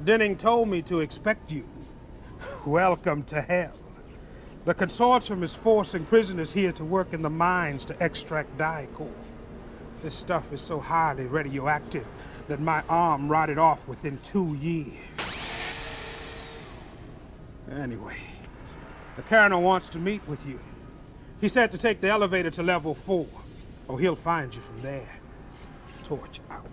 Denning told me to expect you. Welcome to hell. The consortium is forcing prisoners here to work in the mines to extract dicor. This stuff is so highly radioactive that my arm rotted off within 2 years. Anyway, the colonel wants to meet with you. He said to take the elevator to level 4. Oh, he'll find you from there. Torch out.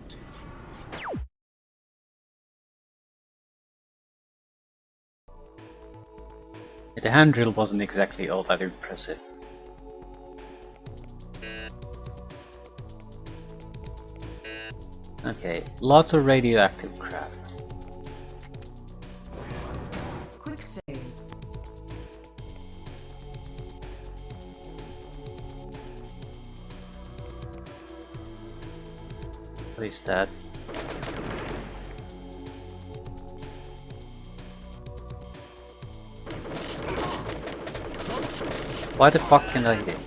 The hand drill wasn't exactly all that impressive. Okay, lots of radioactive crap. Quick save. What is that? Why the fuck can I hit him?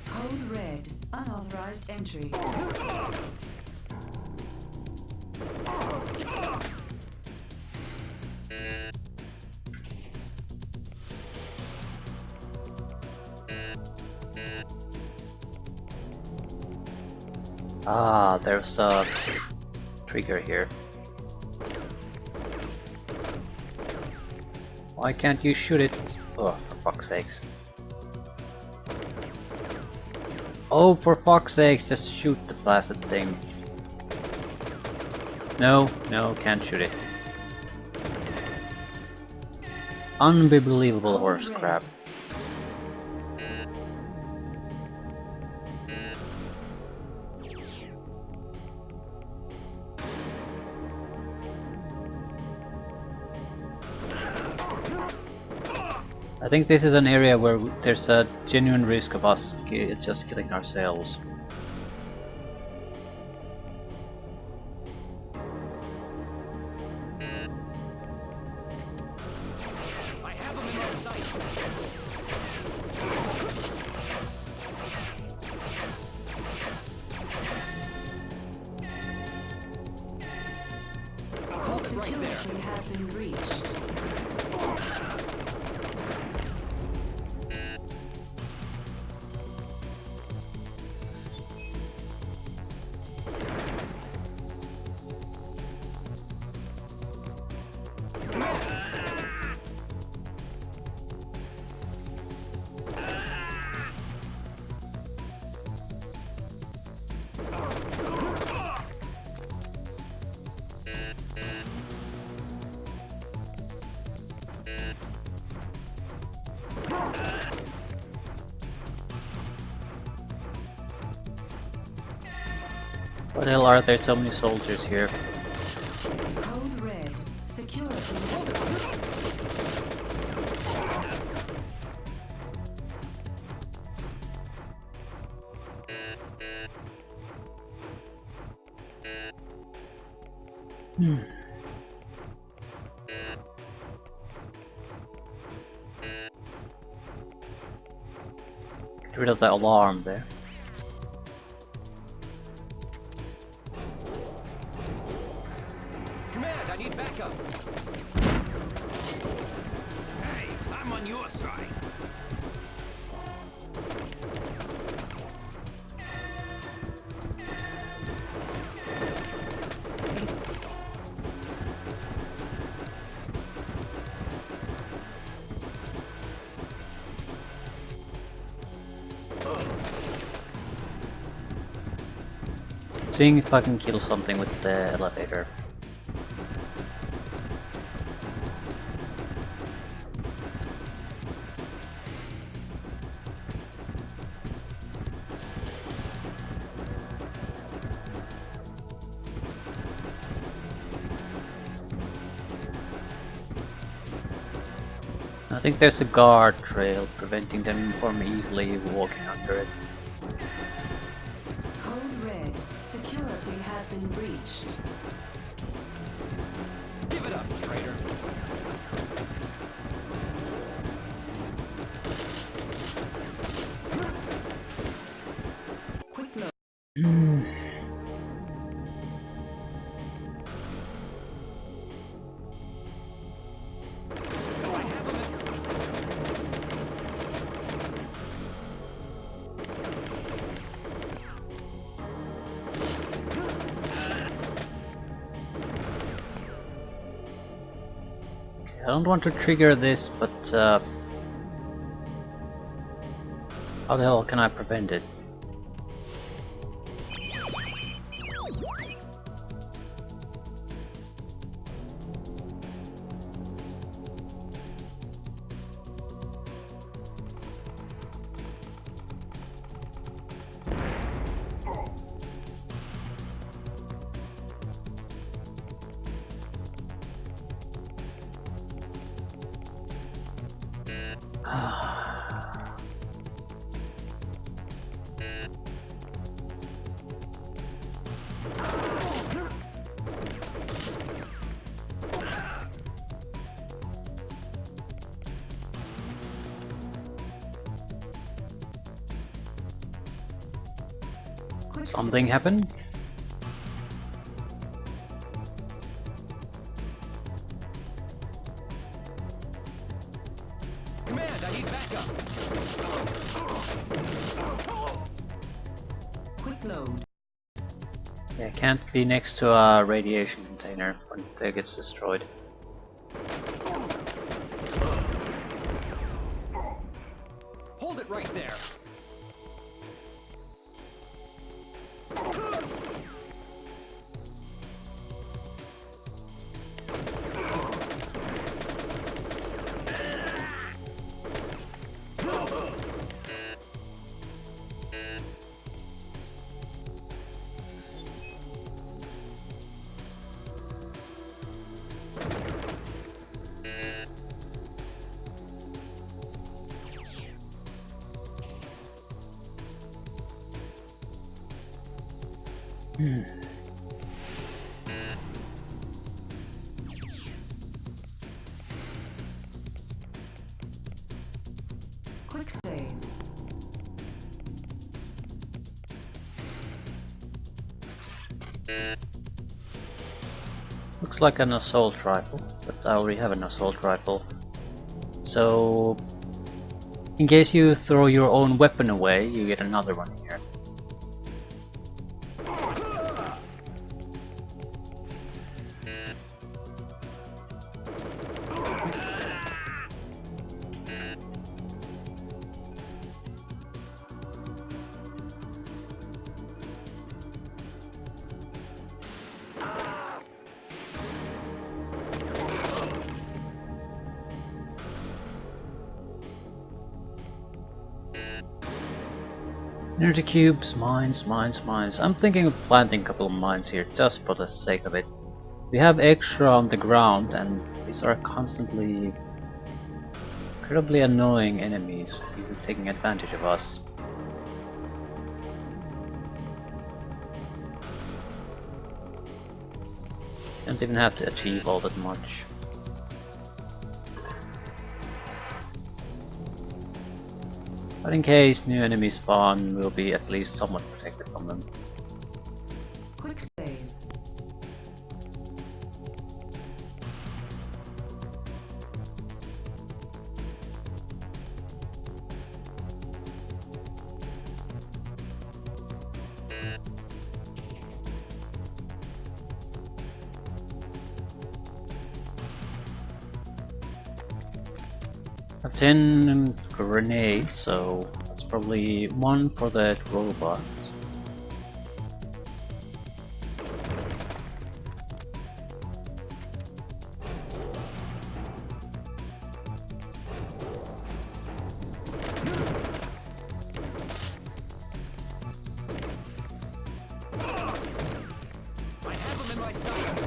Code red. Unauthorized entry. Ah, there's a trigger here. Why can't you shoot it? Oh, for fuck's sakes. Oh, for fuck's sakes, just shoot the blasted thing. No, no, can't shoot it. Unbelievable horse crap. I think this is an area where there's a genuine risk of us just killing ourselves. I have him in my sight. Hold it right there. Security has been breached. What the hell are there so many soldiers here? Code red. Security. Get rid of that alarm there. Command, I need backup. Hey, I'm on your side. Seeing if I can kill something with the elevator. I think there's a guard trail preventing them from easily walking under it. Code red. Security has been breached. Give it up, traitor. Quick load. don't want to trigger this, but how the hell can I prevent it? Something happened? Command, I need backup. Quick load. Yeah, can't be next to a radiation container when it gets destroyed. Hold it right there. Quick save. Looks like an assault rifle, but I already have an assault rifle. So, in case you throw your own weapon away, you get another one here. Energy cubes, mines, mines, mines. I'm thinking of planting a couple of mines here just for the sake of it. We have extra on the ground and these are constantly incredibly annoying enemies who are taking advantage of us. Don't even have to achieve all that much. But in case new enemies spawn, we'll be at least somewhat protected from them. Quick save. I have 10 grenades, so that's probably one for that robot. I have him in my sights.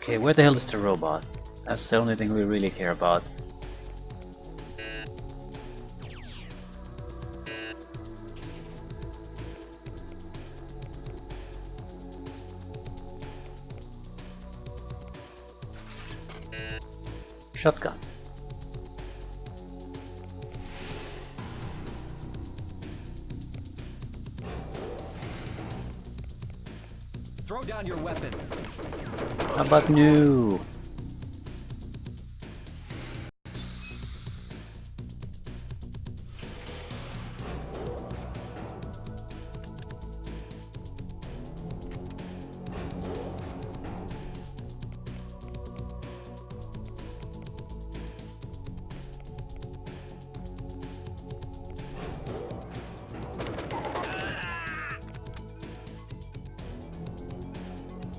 Okay, where the hell is the robot? That's the only thing we really care about. Shotgun. Throw down your weapon. How about new?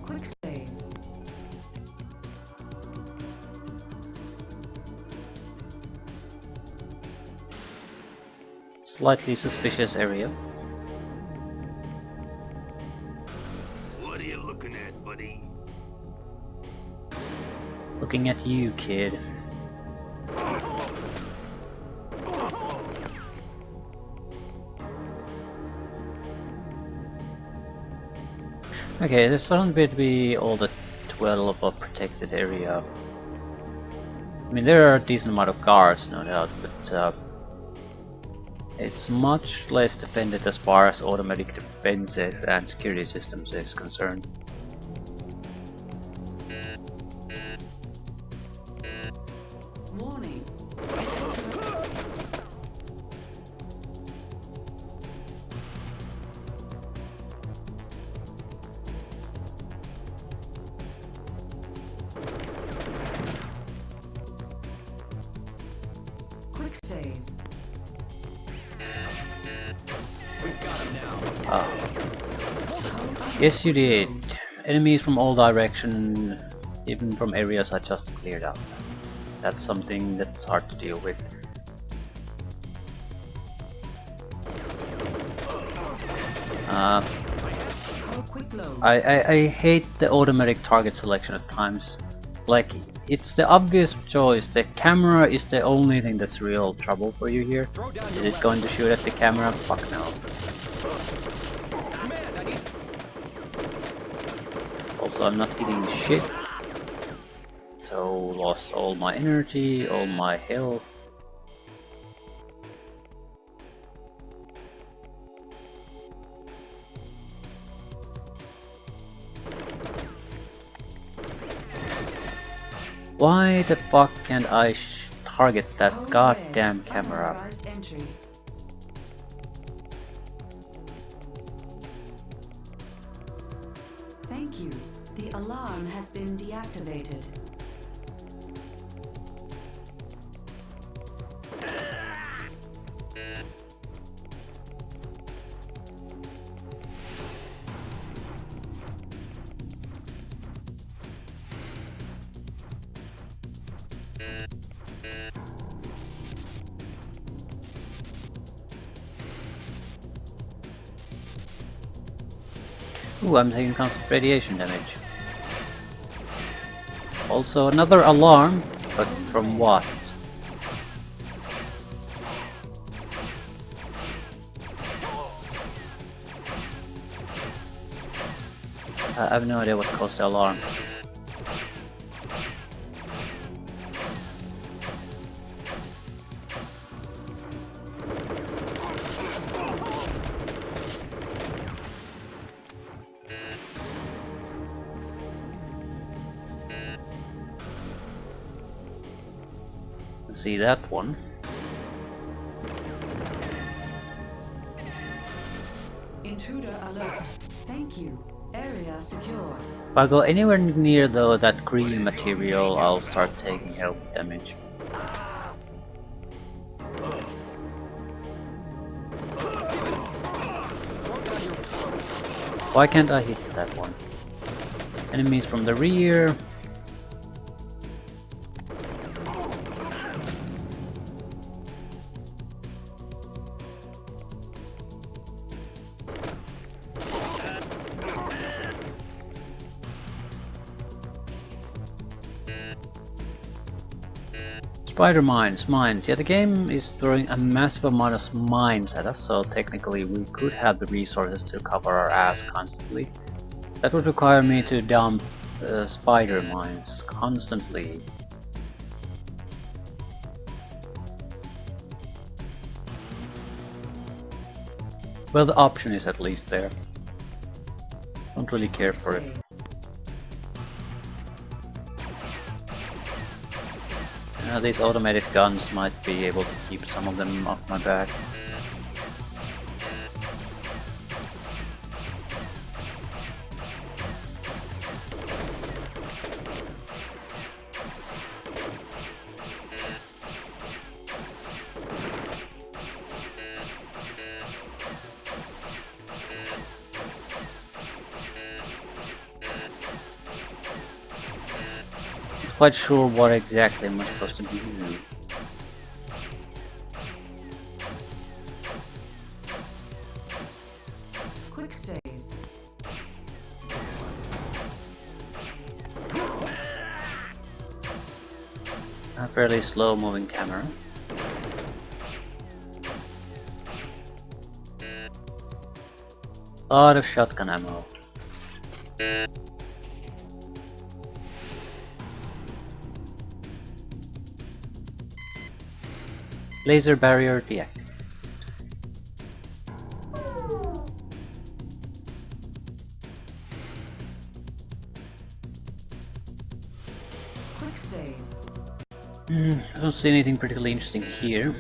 Quick save. Slightly suspicious area. What are you looking at, buddy? Looking at you, kid. Okay, this doesn't appear to be all that well of a protected area. I mean, there are a decent amount of guards, no doubt, but it's much less defended as far as automatic defenses and security systems is concerned. Warning. Quick save. We've got him now. Ah. Yes, you did. Enemies from all directions, even from areas I just cleared out. That's something that's hard to deal with. Quick load. I hate the automatic target selection at times. Like, it's the obvious choice. The camera is the only thing that's real trouble for you here. Throw down Is your it weapon. going to shoot at the camera? Fuck no. Command, I need... Also, I'm not hitting shit. So, lost all my energy, all my health. Why the fuck can't I target that Code goddamn red. camera? Unauthorized entry. Thank you. The alarm has been deactivated. Ooh, I'm taking constant radiation damage. Also another alarm, but from what? I have no idea what caused the alarm. See that one. Intruder alert. Thank you. Area secured. If I go anywhere near though that green material, I'll start taking health damage. Why can't I hit that one? Enemies from the rear. Spider mines, mines. Yeah, the game is throwing a massive amount of mines at us, so technically we could have the resources to cover our ass constantly. That would require me to dump spider mines constantly. Well, the option is at least there. Don't really care for it. These automated guns might be able to keep some of them off my back. Quite sure what exactly am I supposed to do. Quick save. A fairly slow moving camera. Lot of shotgun ammo. Laser barrier deactivated. Quick save. I don't see anything particularly interesting here.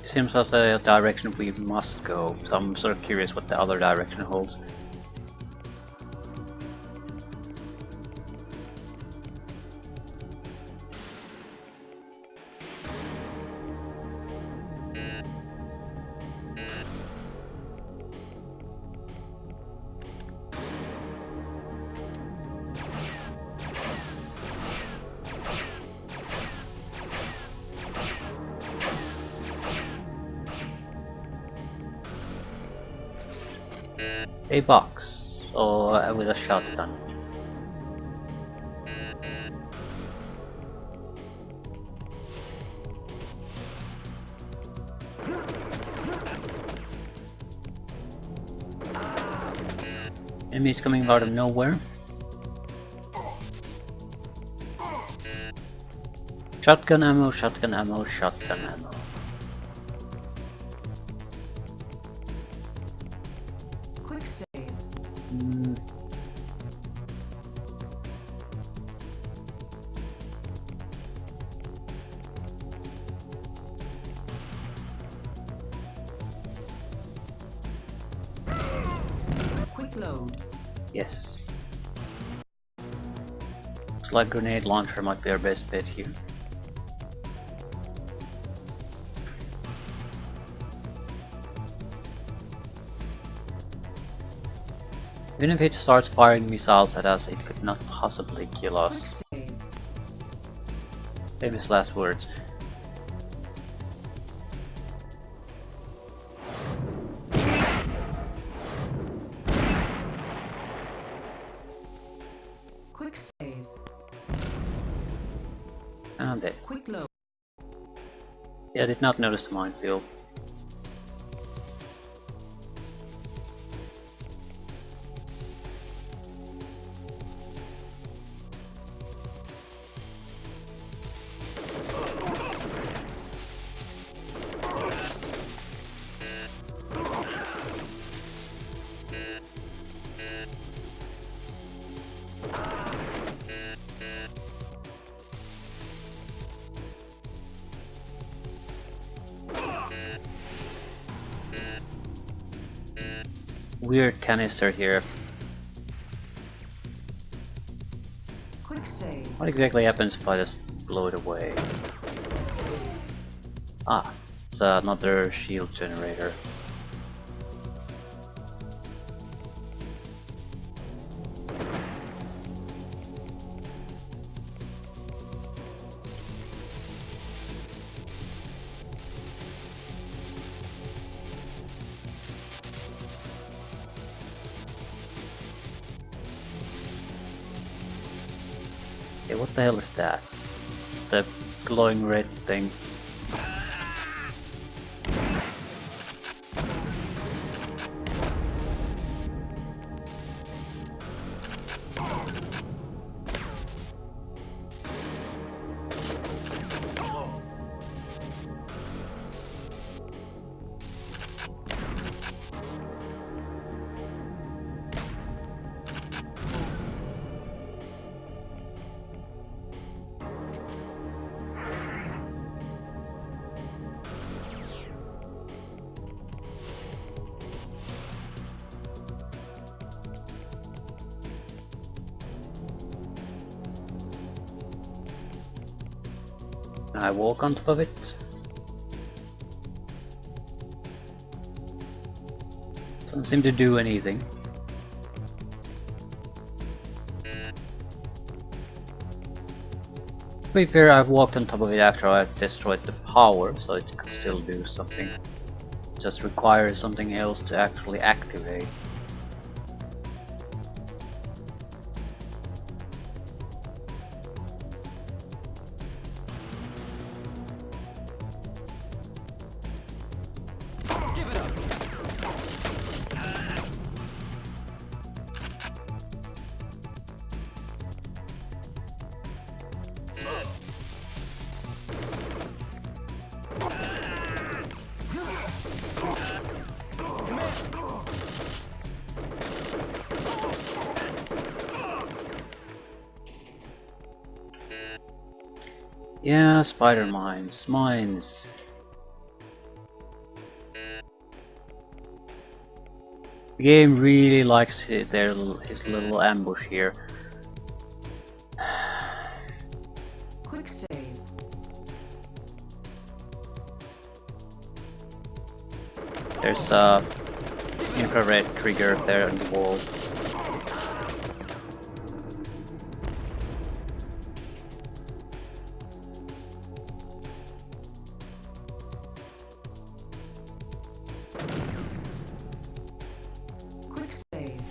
Seems as the direction we must go, so I'm sort of curious what the other direction holds. A box, or with a shotgun. Enemies coming out of nowhere. Shotgun ammo, shotgun ammo, shotgun ammo. Quick save. Quick load. Yes. Looks like grenade launcher might be our best bet here. Even if it starts firing missiles at us, it could not possibly kill us. Quick save. Famous last words. Quick save. And dead. Quick load. Yeah, I did not notice the minefield. Weird canister here. Quick save. What exactly happens if I just blow it away? Ah, it's another shield generator. Okay, what the hell is that? The glowing red thing. I walk on top of it. Doesn't seem to do anything. To be fair, I've walked on top of it after I've destroyed the power, so it could still do something. Just requires something else to actually activate. Give it up. Yeah, spider mines. Mines. The game really likes his little ambush here. Quick save. There's a infrared trigger there on the wall. Quick save.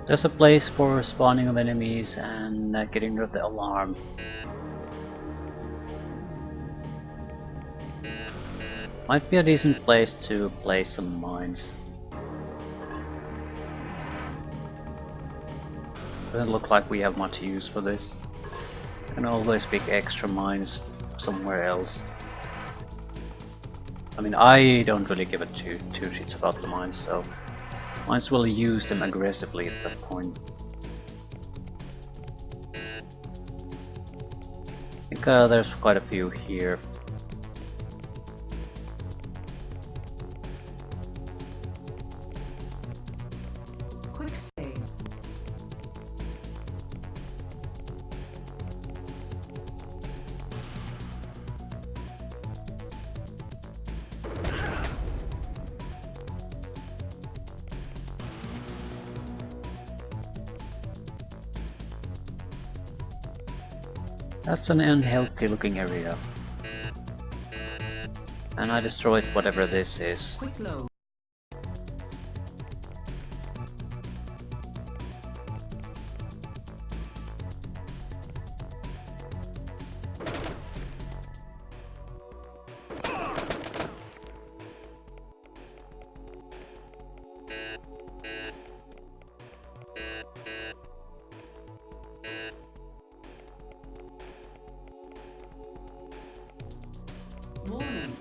There's a place for spawning of enemies and getting rid of the alarm. Might be a decent place to place some mines. Doesn't look like we have much use for this. Can always pick extra mines somewhere else. I mean, I don't really give a two shits about the mines, so might as well use them aggressively at that point. I think there's quite a few here. Quick save. That's an unhealthy looking area. And I destroyed whatever this is. Quick load. Warning.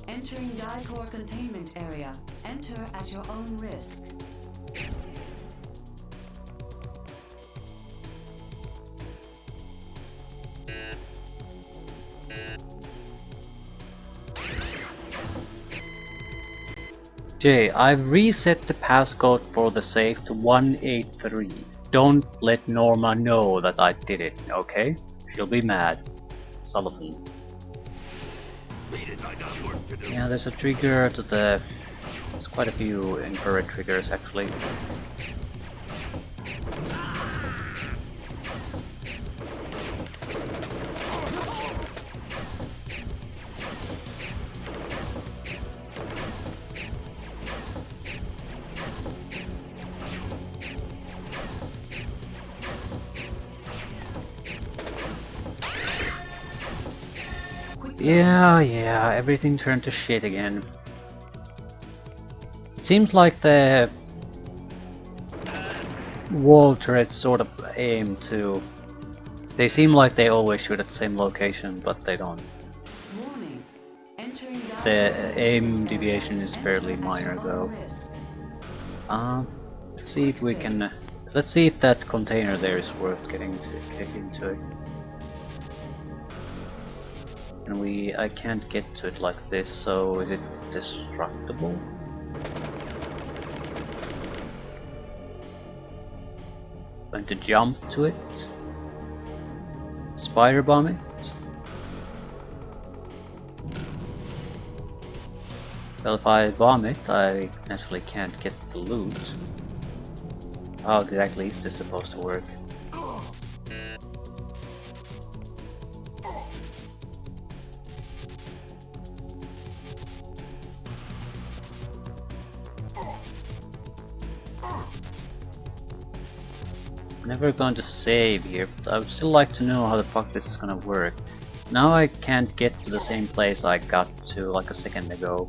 Entering Dicor containment area. Enter at your own risk. Jay, I've reset the passcode for the safe to 183. Don't let Norma know that I did it, okay? She'll be mad. Sullivan. Beat it, I got work to do. Yeah, there's a trigger to the... There's quite a few infrared triggers actually. Yeah, everything turned to shit again. It seems like the wall turrets sort of aim to... They seem like they always shoot at the same location, but they don't. Warning. Entering The aim deviation is fairly minor though. Let's see if we can... let's see if that container there is worth getting into. And I can't get to it like this, so is it destructible? Going to jump to it? Spider bomb it? Well, if I bomb it, I naturally can't get the loot. How exactly is this supposed to work? Never going to save here, but I would still like to know how the fuck this is gonna work. Now I can't get to the same place I got to like a second ago.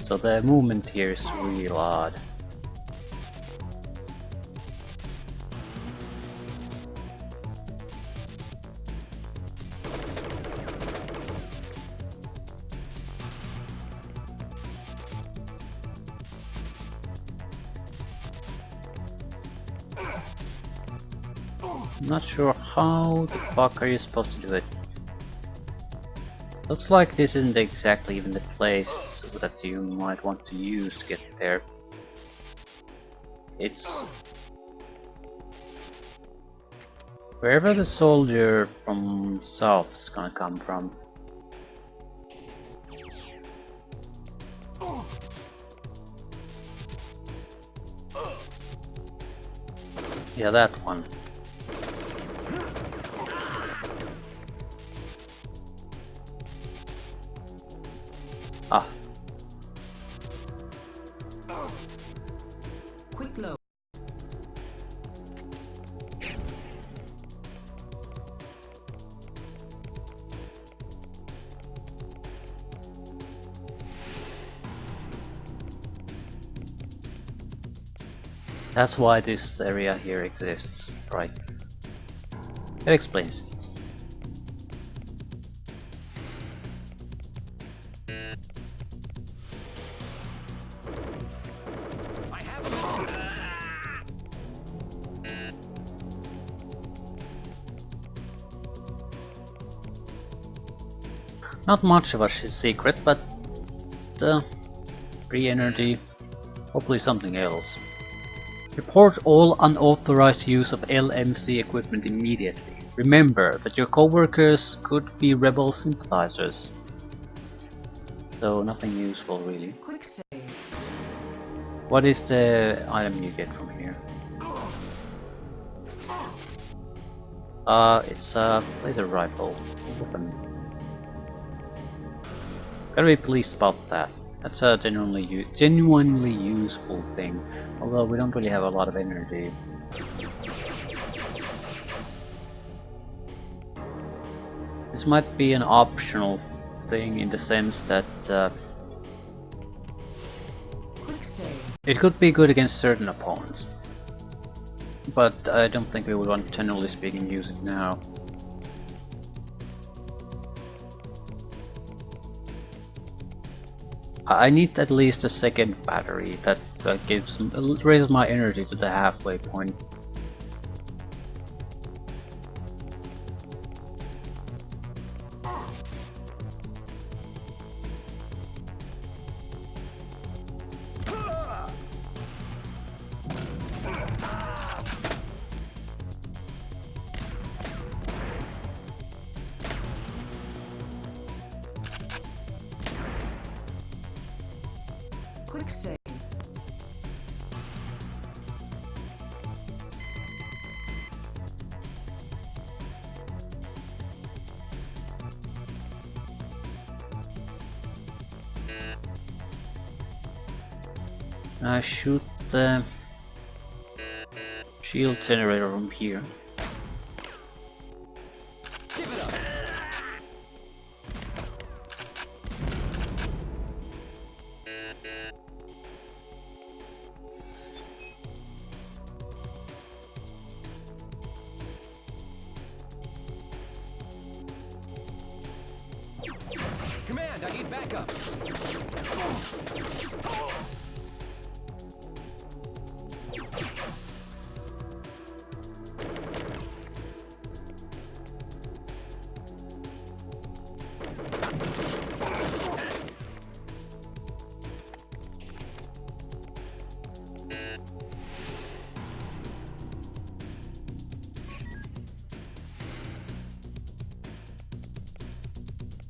So the movement here is real odd. I'm not sure how the fuck are you supposed to do it. Looks like this isn't exactly even the place that you might want to use to get there. It's wherever the soldier from the south is gonna come from. Yeah, that one. Ah. Quick load. That's why this area here exists, right? It explains it. I have moved. Not much of a secret, but free energy, hopefully something else. Report all unauthorized use of LMC equipment immediately. Remember that your co-workers could be rebel sympathizers. So nothing useful really. Quick save. What is the item you get from here? It's a laser rifle. Weapon. Gotta be pleased about that. That's a genuinely useful thing, although we don't really have a lot of energy. This might be an optional thing in the sense that Quick save. it could be good against certain opponents, but I don't think we would want, generally speaking, use it now. I need at least a second battery that raises my energy to the halfway point. Quick save. I shoot the shield generator from here. Give it up. Back up.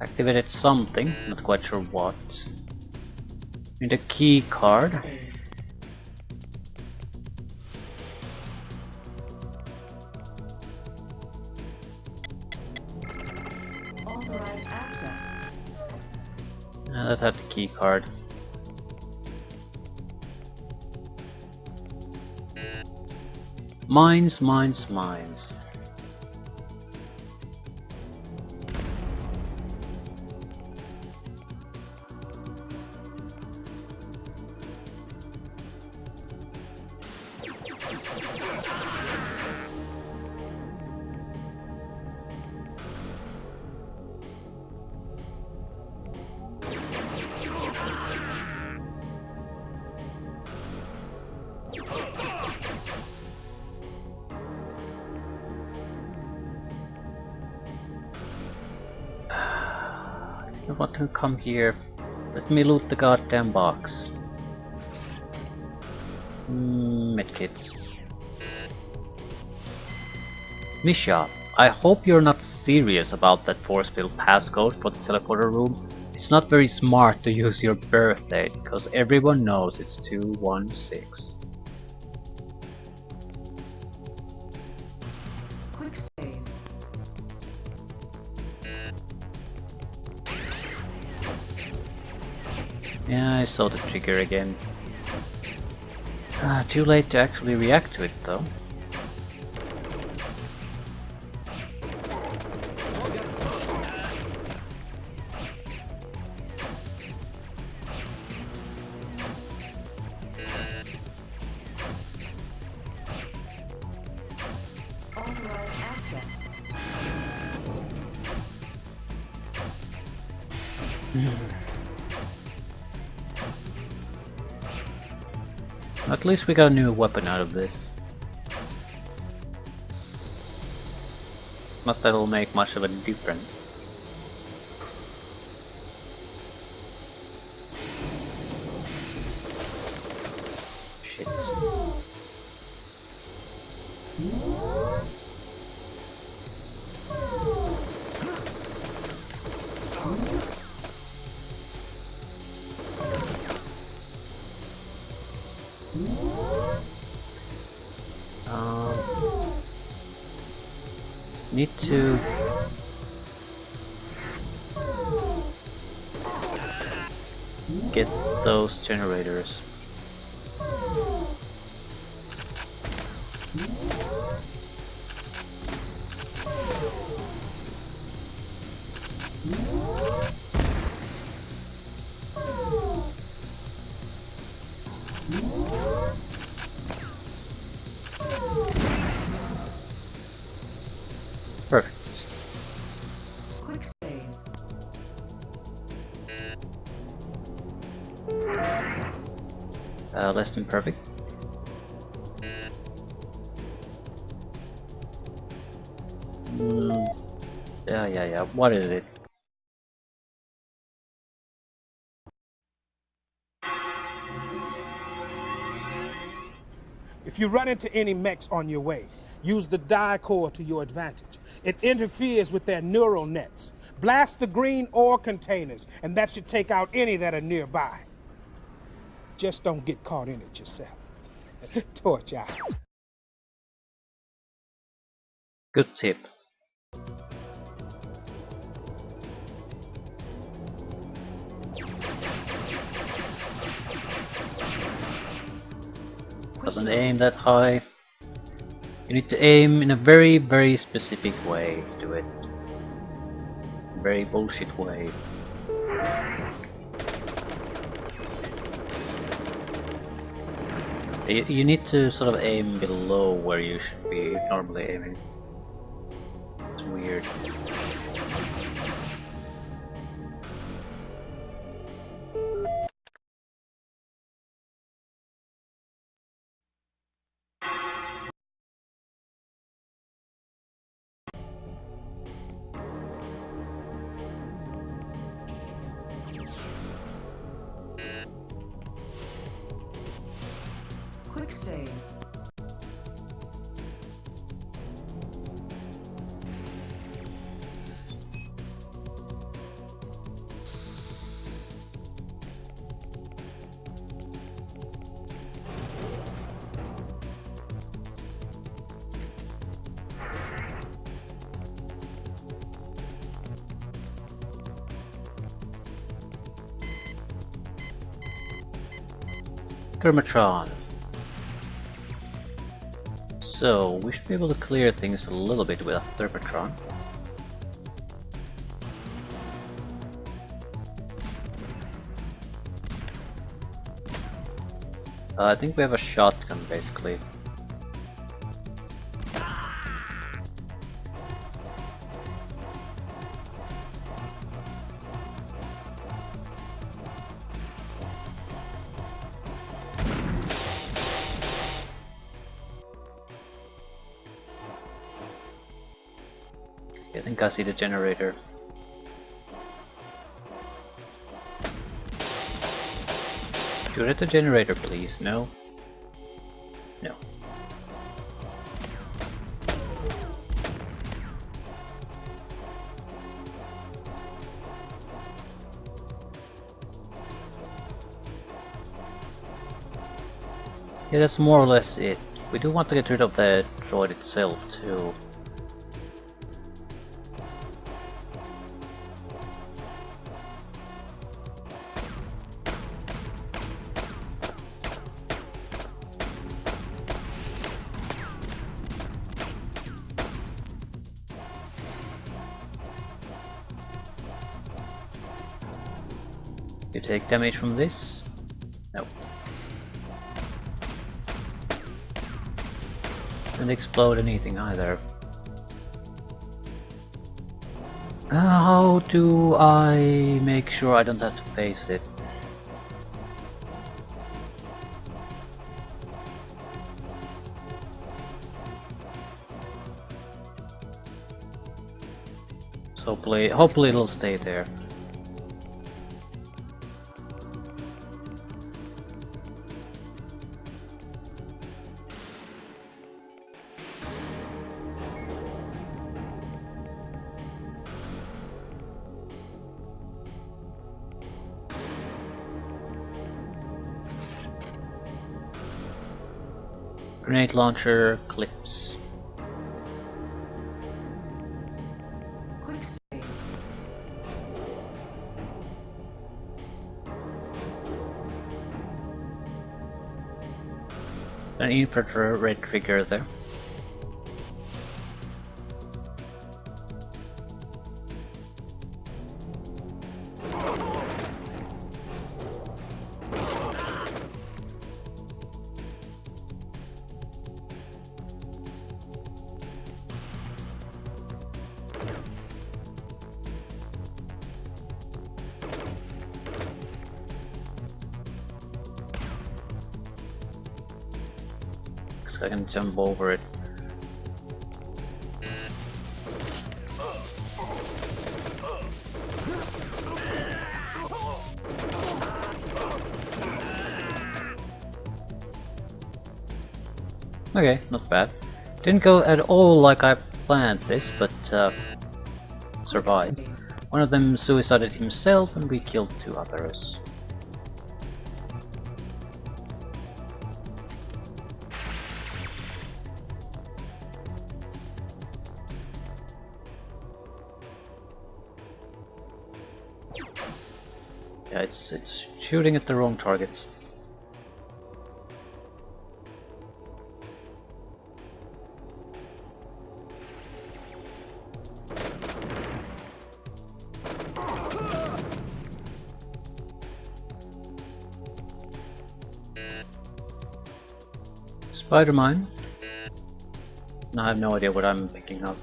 Activated something, not quite sure what. Need a key card. Authorized access. That had the key card. Mines, mines, mines. I want to come here. Let me loot the goddamn box. Medkits. Misha, I hope you're not serious about that force field passcode for the teleporter room. It's not very smart to use your birthday, because everyone knows it's 216. Quick save. Yeah, I saw the trigger again. Too late to actually react to it though. Authorized access. At least we got a new weapon out of this. Not that it'll make much of a difference. Shit. Need to get those generators. Perfect. Quick save. Less than perfect. Yeah. What is it? If you run into any mechs on your way, use the die core to your advantage. It interferes with their neural nets. Blast the green ore containers, and that should take out any that are nearby. Just don't get caught in it yourself. Torch out. Good tip. Doesn't aim that high. You need to aim in a very, very specific way to do it. Very bullshit way. You need to sort of aim below where you should be normally aiming. It's weird. Thermatron. So we should be able to clear things a little bit with a Thermatron. I think we have a shotgun basically. I think I see the generator. Shoot at the generator, please. No. No. Yeah, that's more or less it. We do want to get rid of the droid itself too. You take damage from this? No. Didn't explode anything either. How do I make sure I don't have to face it? So hopefully it'll stay there. Grenade launcher clips. Quick save. An infrared trigger there. So I can jump over it. Okay, not bad. Didn't go at all like I planned this, but survived. One of them suicided himself and we killed two others. Yeah, it's shooting at the wrong targets. Spider mine. No, I have no idea what I'm picking up.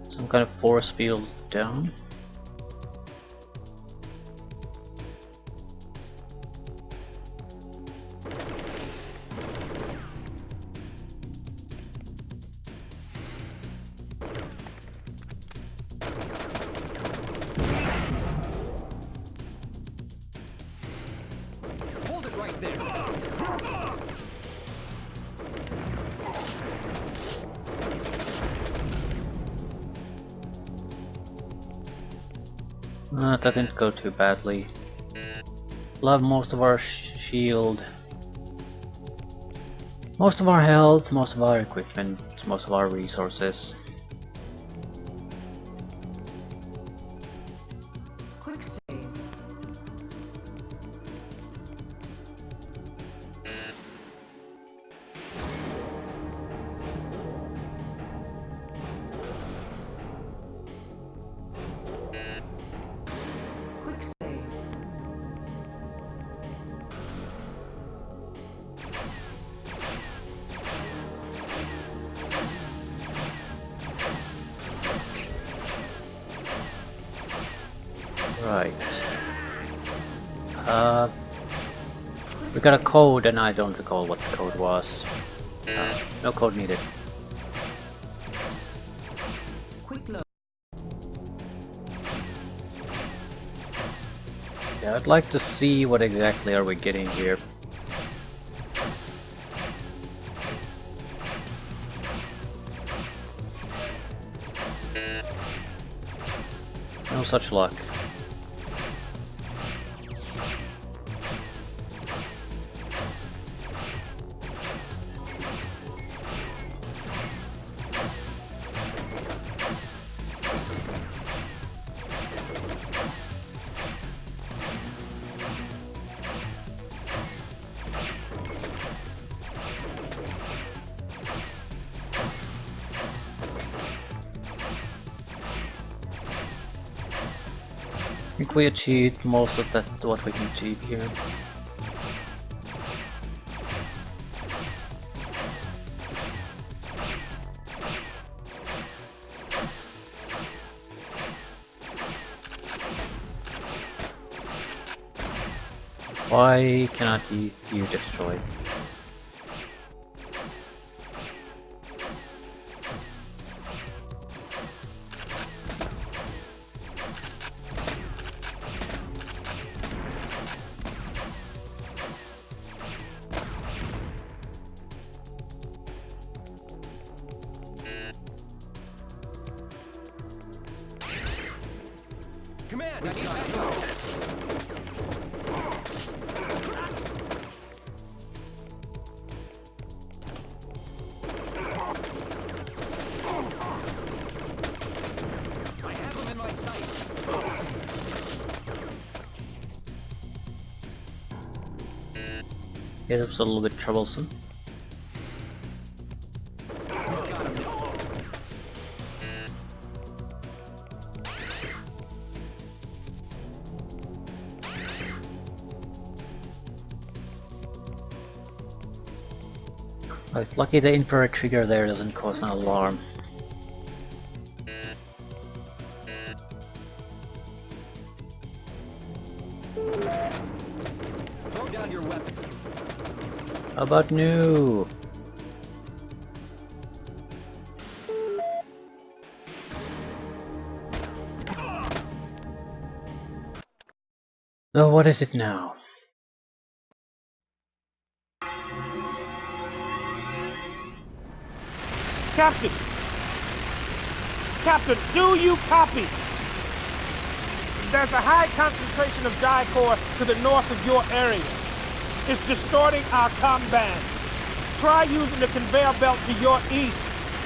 Some kind of force field down. Hold it right there. That didn't go too badly. Love most of our shield. Most of our health, most of our equipment, most of our resources. Right. We got a code and I don't recall what the code was. No code needed. Quick load. Yeah, I'd like to see what exactly are we getting here. No such luck. I think we achieved most of that, what we can achieve here. Why cannot you destroy? Command, I need backup. I have them in my sight. Yeah, that's a little bit troublesome. Right, lucky the infrared trigger there doesn't cause an alarm. Throw down your weapon. How about new? So what is it now? Captain! Captain, do you copy? There's a high concentration of dicor to the north of your area. It's distorting our comm band. Try using the conveyor belt to your east.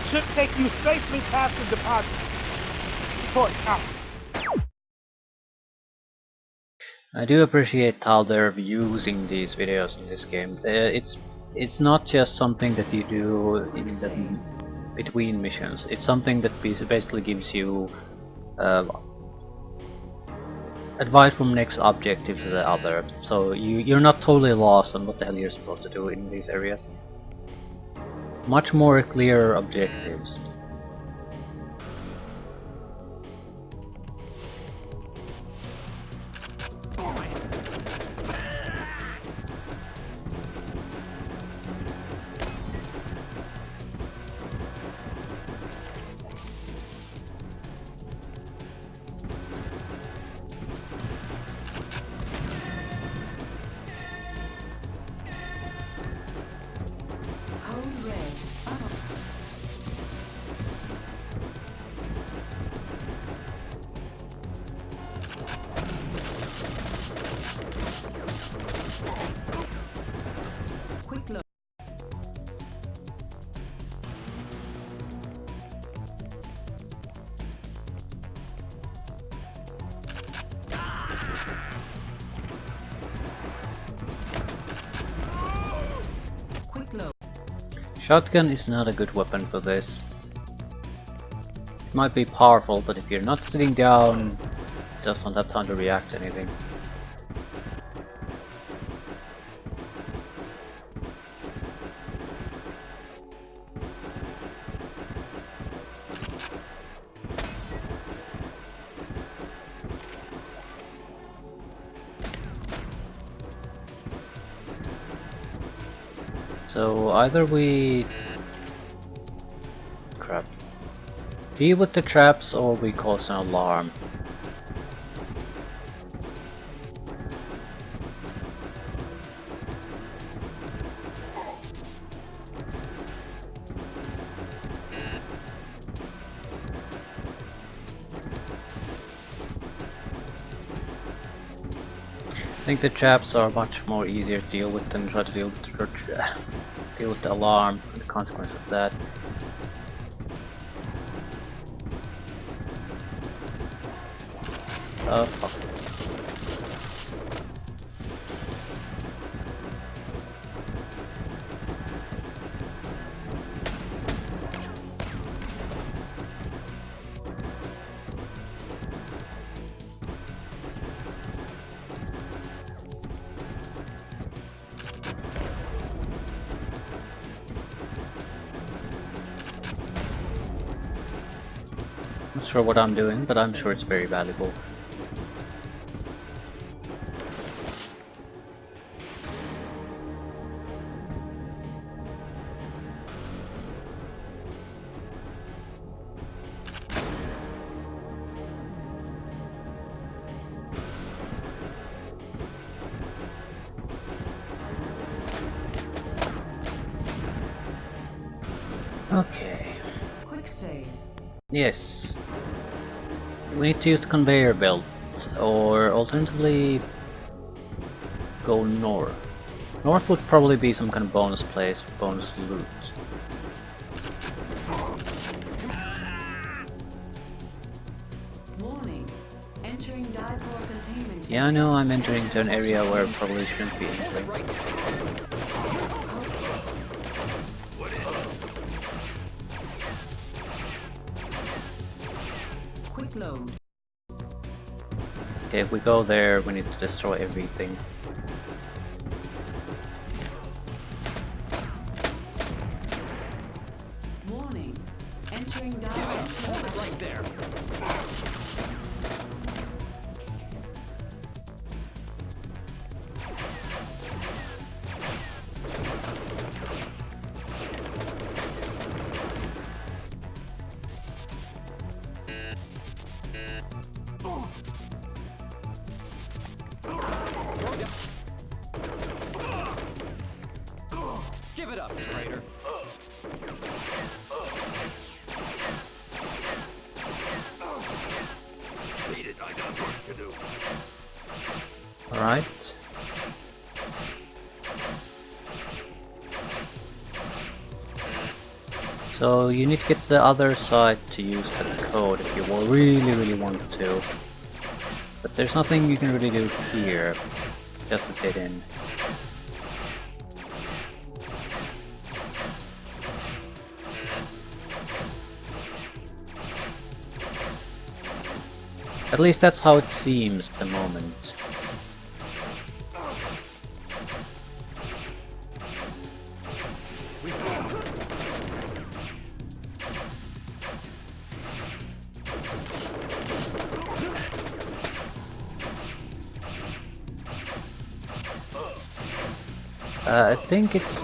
Should take you safely past the deposits. Report out. I do appreciate how they're using these videos in this game. It's not just something that you do in the between missions. It's something that basically gives you advice from next objective to the other, so you're not totally lost on what the hell you're supposed to do in these areas. Much more clear objectives. Code red. Quick load. Quick load. Shotgun is not a good weapon for this. It might be powerful, but if you're not sitting down, just don't have time to react to anything. So either we crap deal with the traps or we cause an alarm. I think the traps are much more easier to deal with than try to deal with deal with the alarm and the consequence of that. Fuck. Not sure what I'm doing, but I'm sure it's very valuable. Okay. Quick save. Yes. We need to use the conveyor belt, or alternatively go north. North would probably be some kind of bonus place, bonus loot. Warning. Entering dipole containment. Yeah, I know I'm entering into an area where I probably shouldn't be entering. Quick load. Okay, if we go there, we need to destroy everything. Warning. Entering Hold dipole. it right there. Give it up, traitor. Beat it, I got work to do. Alright. So you need to get to the other side to use the code if you really want to. But there's nothing you can really do here, just to fit in. At least that's how it seems at the moment. I think it's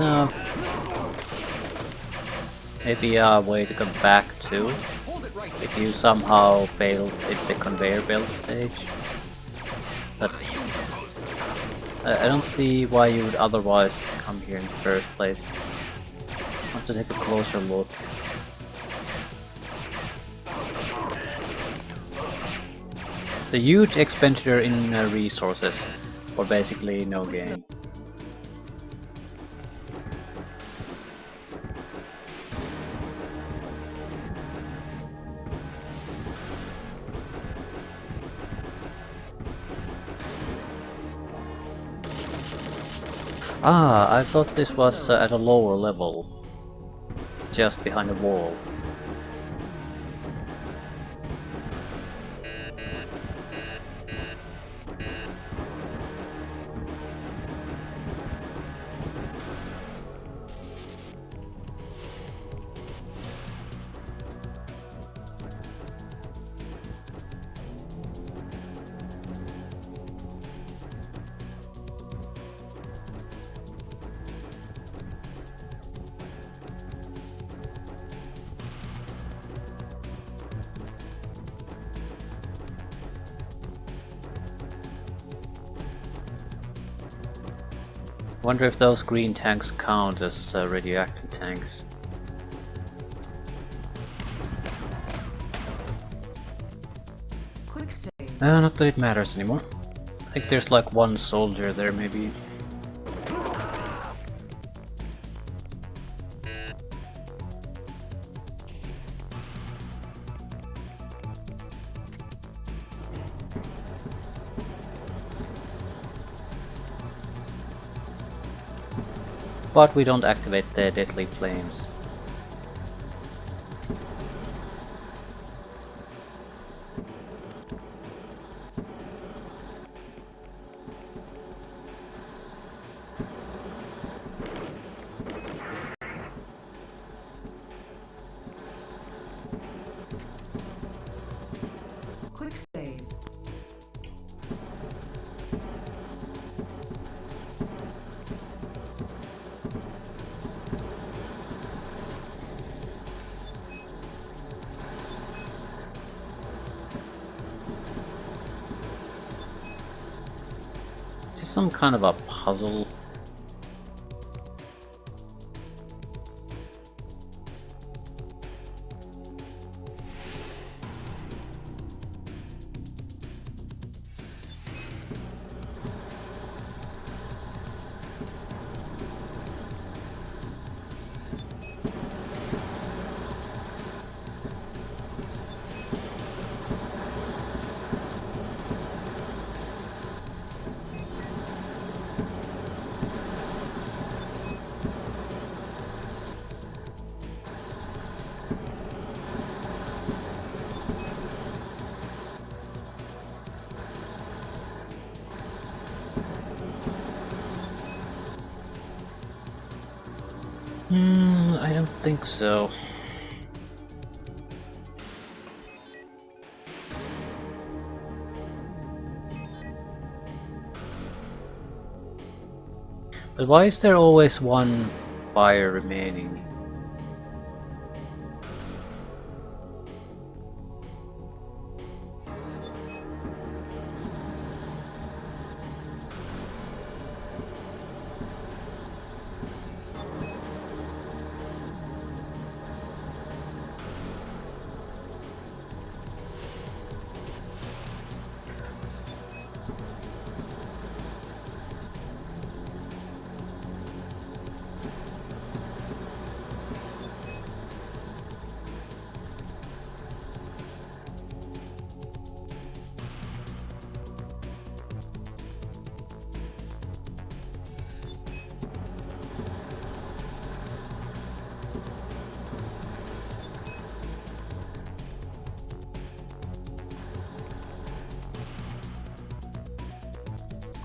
maybe a way to come back to Hold it right there. if you somehow failed at the conveyor belt stage. But I don't see why you would otherwise come here in the first place. I want to take a closer look. The huge expenditure in resources for basically no gain. Ah, I thought this was at a lower level, just behind a wall. Wonder if those green tanks count as radioactive tanks. Quick save. Not that it matters anymore. I think there's like one soldier there maybe. But we don't activate the deadly flames. Quick save. Is this some kind of a puzzle? I don't think so. But why is there always one fire remaining?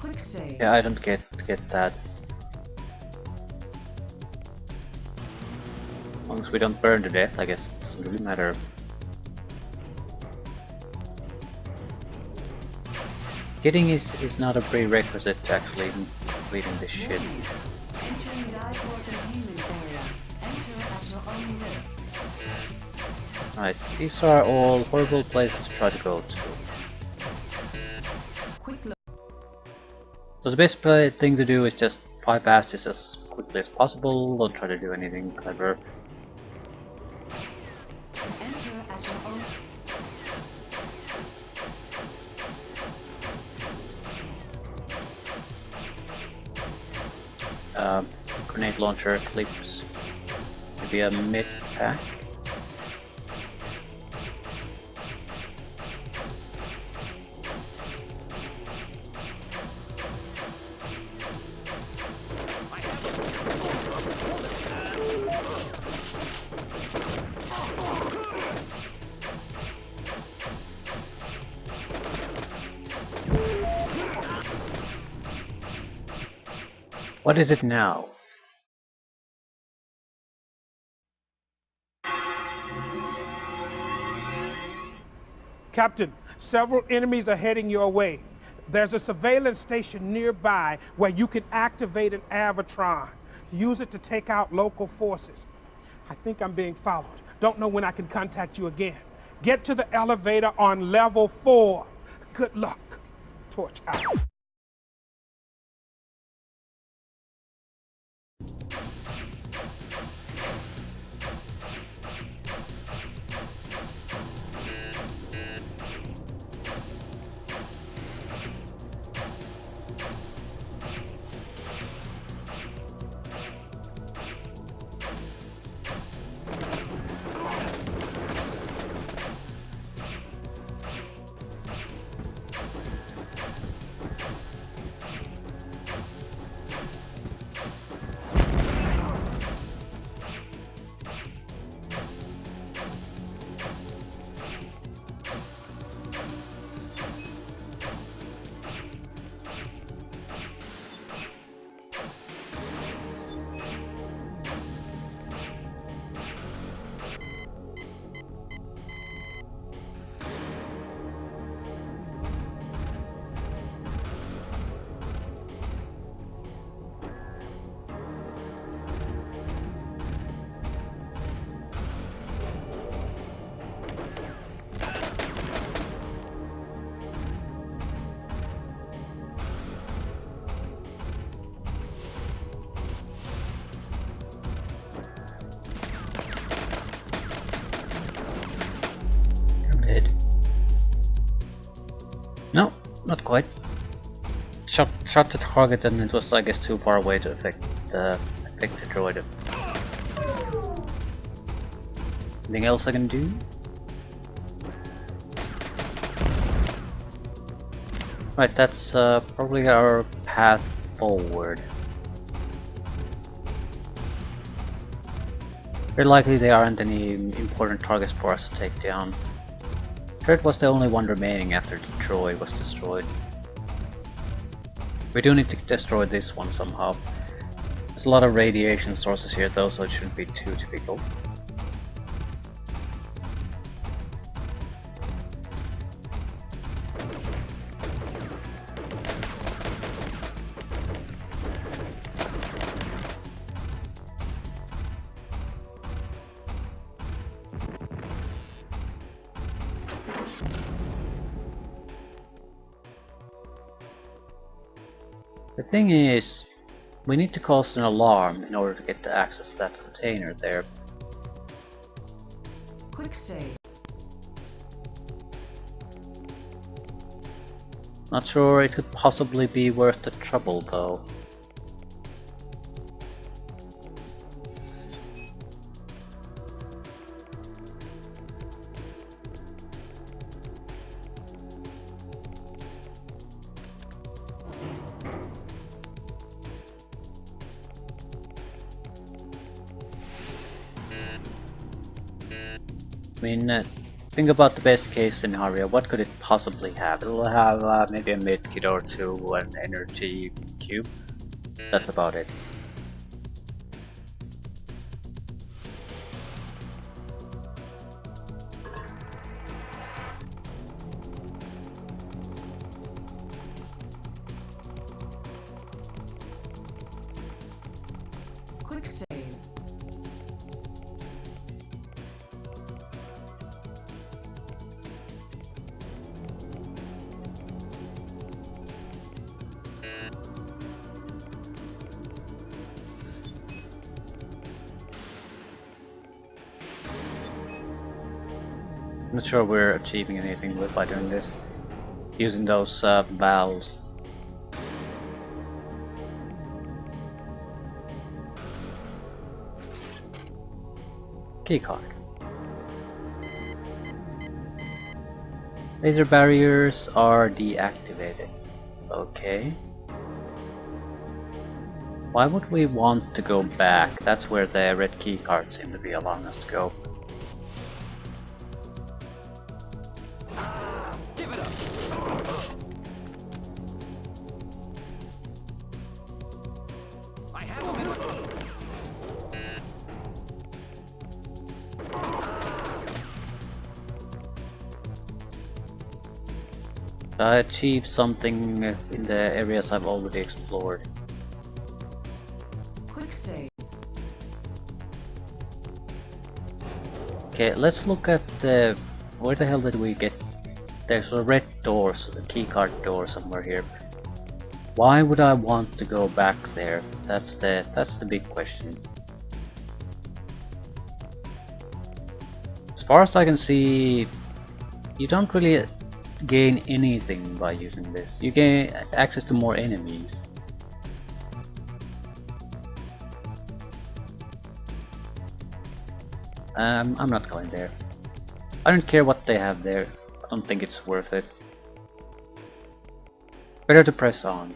Quick save. Yeah, I don't get that. As long as we don't burn to death, I guess it doesn't really matter. Getting is not a prerequisite to actually completing this shit. Entering die-core containment area. Enter at your own risk. Right, these are all horrible places to try to go to. Quick look. So the best thing to do is just pipe past this as quickly as possible, don't try to do anything clever. Enter at your own. Grenade launcher clips. Maybe a mid pack. What is it now? Captain, several enemies are heading your way. There's a surveillance station nearby where you can activate an Avatron. Use it to take out local forces. I think I'm being followed. Don't know when I can contact you again. Get to the elevator on level 4. Good luck. Torch out. What? Shot the target and it was, I guess, too far away to affect the droid. Anything else I can do? Right, that's probably our path forward. Very likely there aren't any important targets for us to take down. Turret was the only one remaining after the droid was destroyed. We do need to destroy this one somehow. There's a lot of radiation sources here though, so it shouldn't be too difficult. The thing is, we need to cause an alarm in order to get the access to that container there. Quick save. Not sure it could possibly be worth the trouble though. I mean, think about the best case scenario. What could it possibly have? It'll have maybe a medkit or two, an energy cube. That's about it. Quick save. Not sure we're achieving anything by doing this. Using those valves. Keycard. Laser barriers are deactivated. Okay. Why would we want to go back? That's where the red keycards seem to be allowing us to go. Give it up. I have him in my... I achieved something in the areas I've already explored. Quick save. Okay, let's look at the... Where the hell did we get... There's a red door, a keycard door somewhere here. Why would I want to go back there? That's the big question. As far as I can see, you don't really gain anything by using this. You gain access to more enemies. I'm not going there. I don't care what they have there. I don't think it's worth it. Better to press on.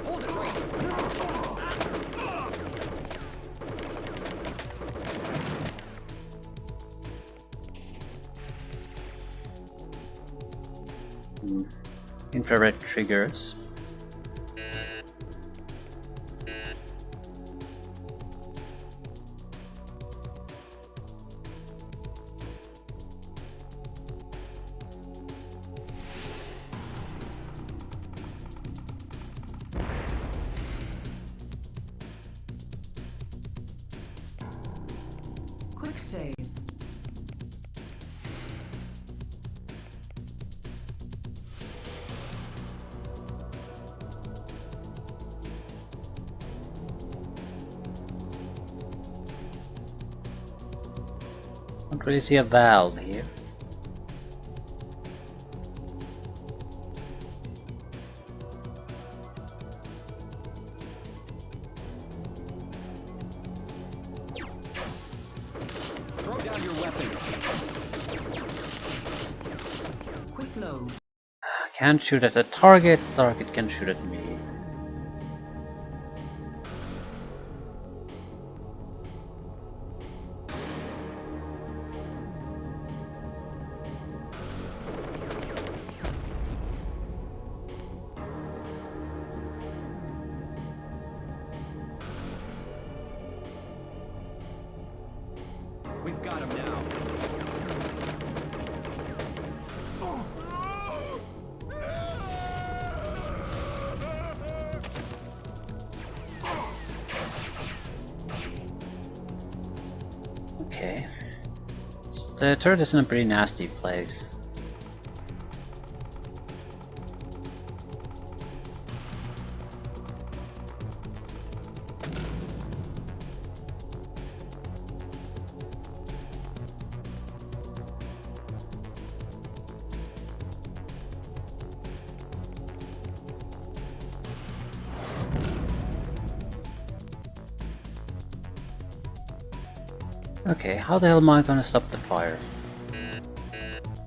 Hold it right. Infrared triggers. Quick save. Don't really see a valve here. Throw down your weapon. Quick load. Can't shoot at a target, target can shoot at me. We've got him now. Okay. The turret is in a pretty nasty place. Okay, how the hell am I gonna stop the fire?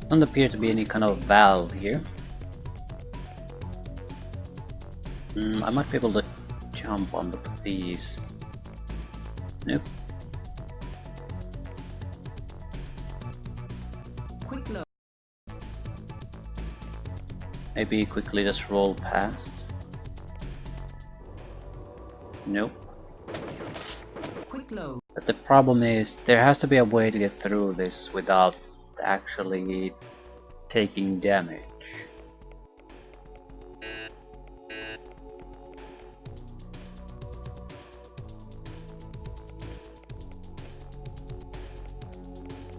Doesn't appear to be any kind of valve here. I might be able to jump on these. Nope. Quick load. Maybe quickly just roll past. Nope. Quick load. But the problem is, there has to be a way to get through this without actually taking damage.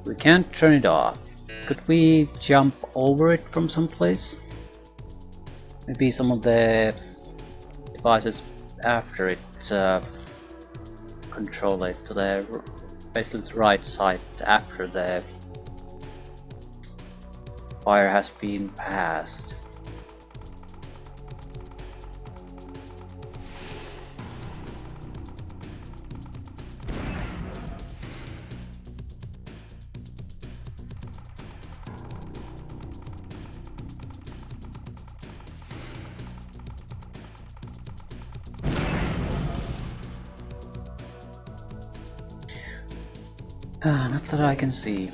We can't turn it off. Could we jump over it from someplace? Maybe some of the devices after it control it to the basically the right side after the fire has been passed. Not that I can see.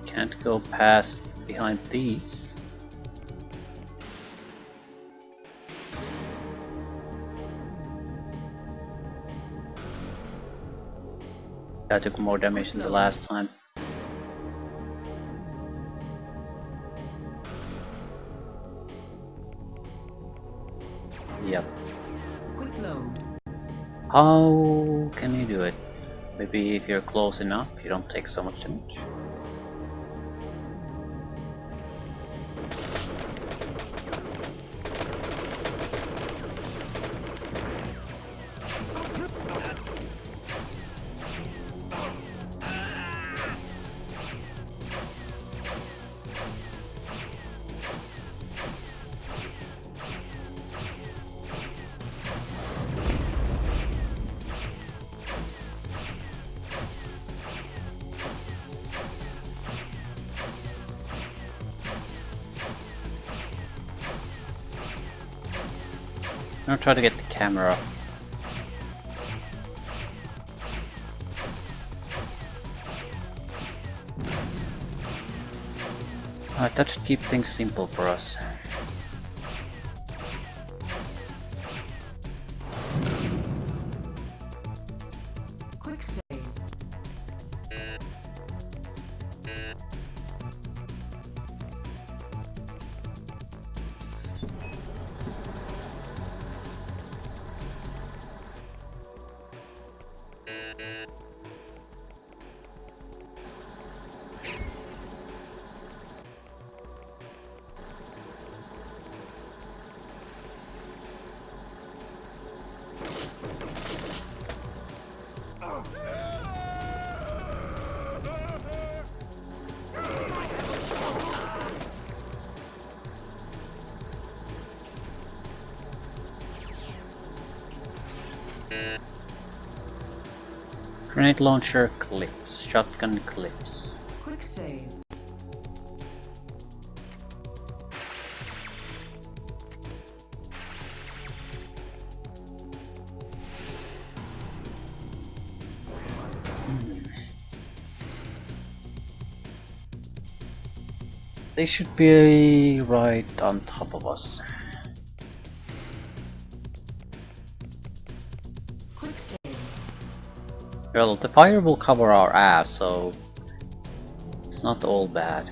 Can't go past behind these. I took more damage than the last time. Yep. Quick load. How can you do it? Maybe if you're close enough, you don't take so much damage. I'm gonna try to get the camera. Alright, that should keep things simple for us. Quick save. Grenade launcher clips, shotgun clips. Quick save. They should be right on top of us. Quick save. Well, the fire will cover our ass, so it's not all bad.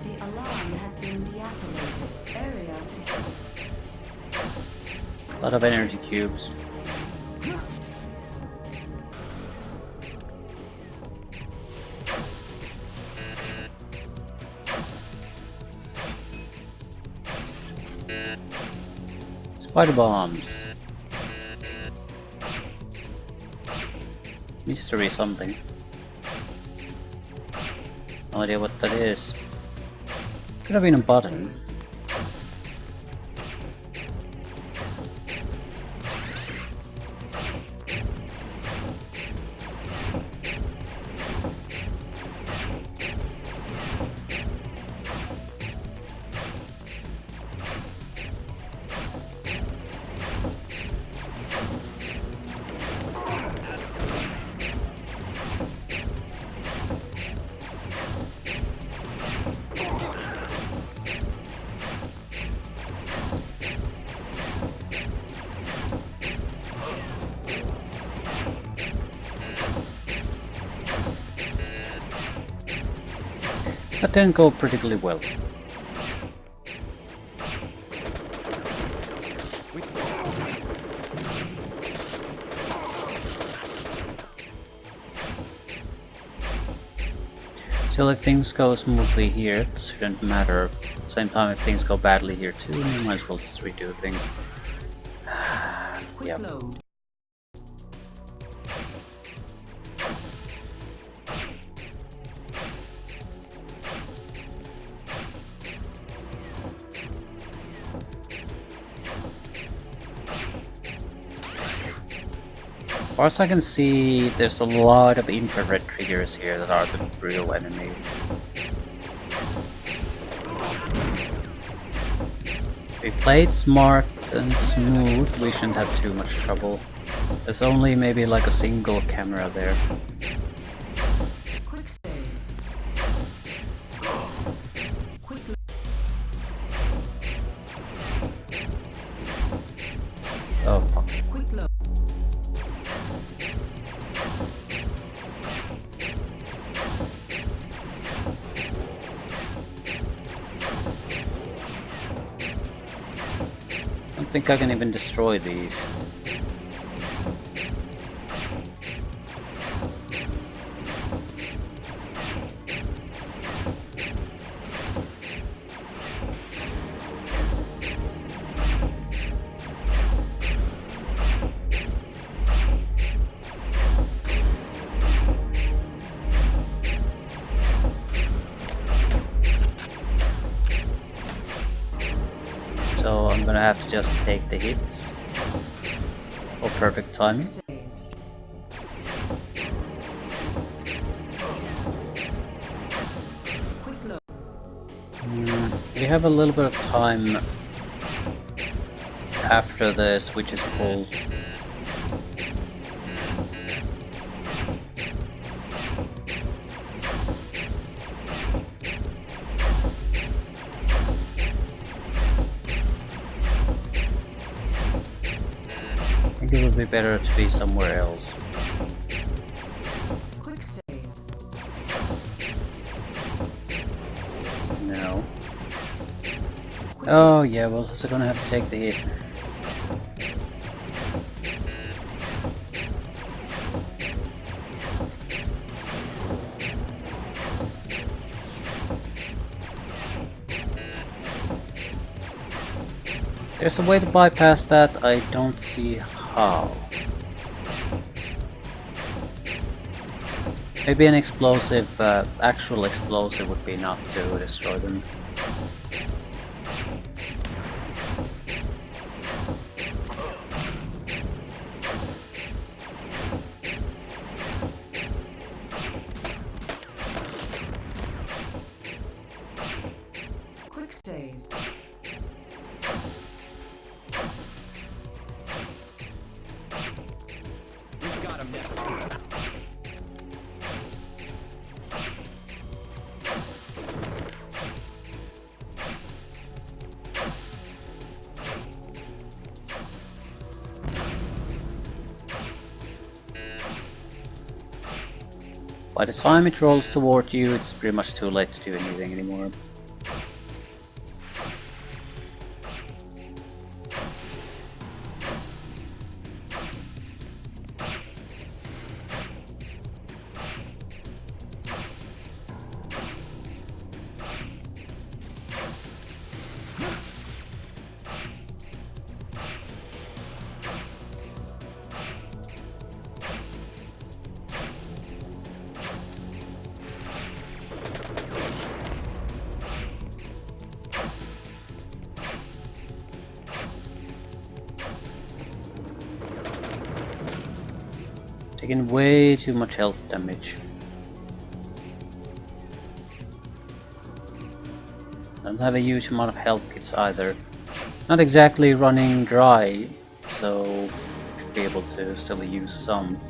The alarm has been deactivated. Area. A lot of energy cubes. Spider bombs. Mystery something. No idea what that is. Could have been a button. That didn't go particularly well. Still, if things go smoothly here, it shouldn't matter. Same time, if things go badly here too, you might as well just redo things. Quick Yep. load. As far as I can see, there's a lot of infrared triggers here that are the real enemy. If we played smart and smooth, we shouldn't have too much trouble. There's only maybe like a single camera there. Quick save. Quick load. Oh fuck. Quick load. I don't think I can even destroy these. So I'm gonna have to just take the hits for perfect timing. Save. Quick load. We have a little bit of time after the switch is pulled. I think it would be better to be somewhere else. Quick Oh yeah, we're also gonna have to take the hit. There's a way to bypass that, I don't see how. Maybe an explosive, actual explosive would be enough to destroy them. Quick save. We've got him now. By the time it rolls toward you, it's pretty much too late to do anything anymore. Taking way too much health damage. Don't have a huge amount of health kits either. Not exactly running dry, so should be able to still use some.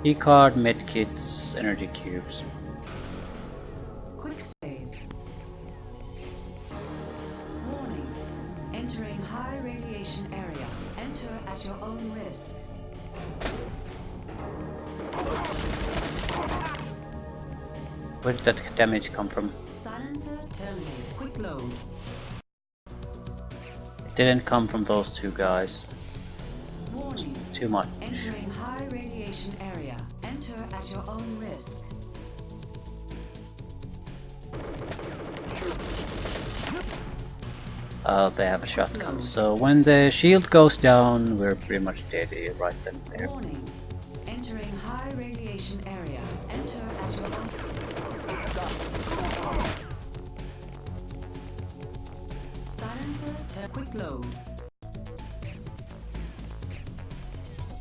Keycard, medkits, energy cubes. Quick save. Warning. Entering high radiation area. Enter at your own risk. Where did that damage come from? Silencer terminated. Quick load. It didn't come from those two guys. Warning. Too much. Entering high radiation area. Enter at your own risk. They have a shotgun, so when the shield goes down, we're pretty much dead right then and there. Warning. Entering high radiation area. Enter at your own. Silencer quick load.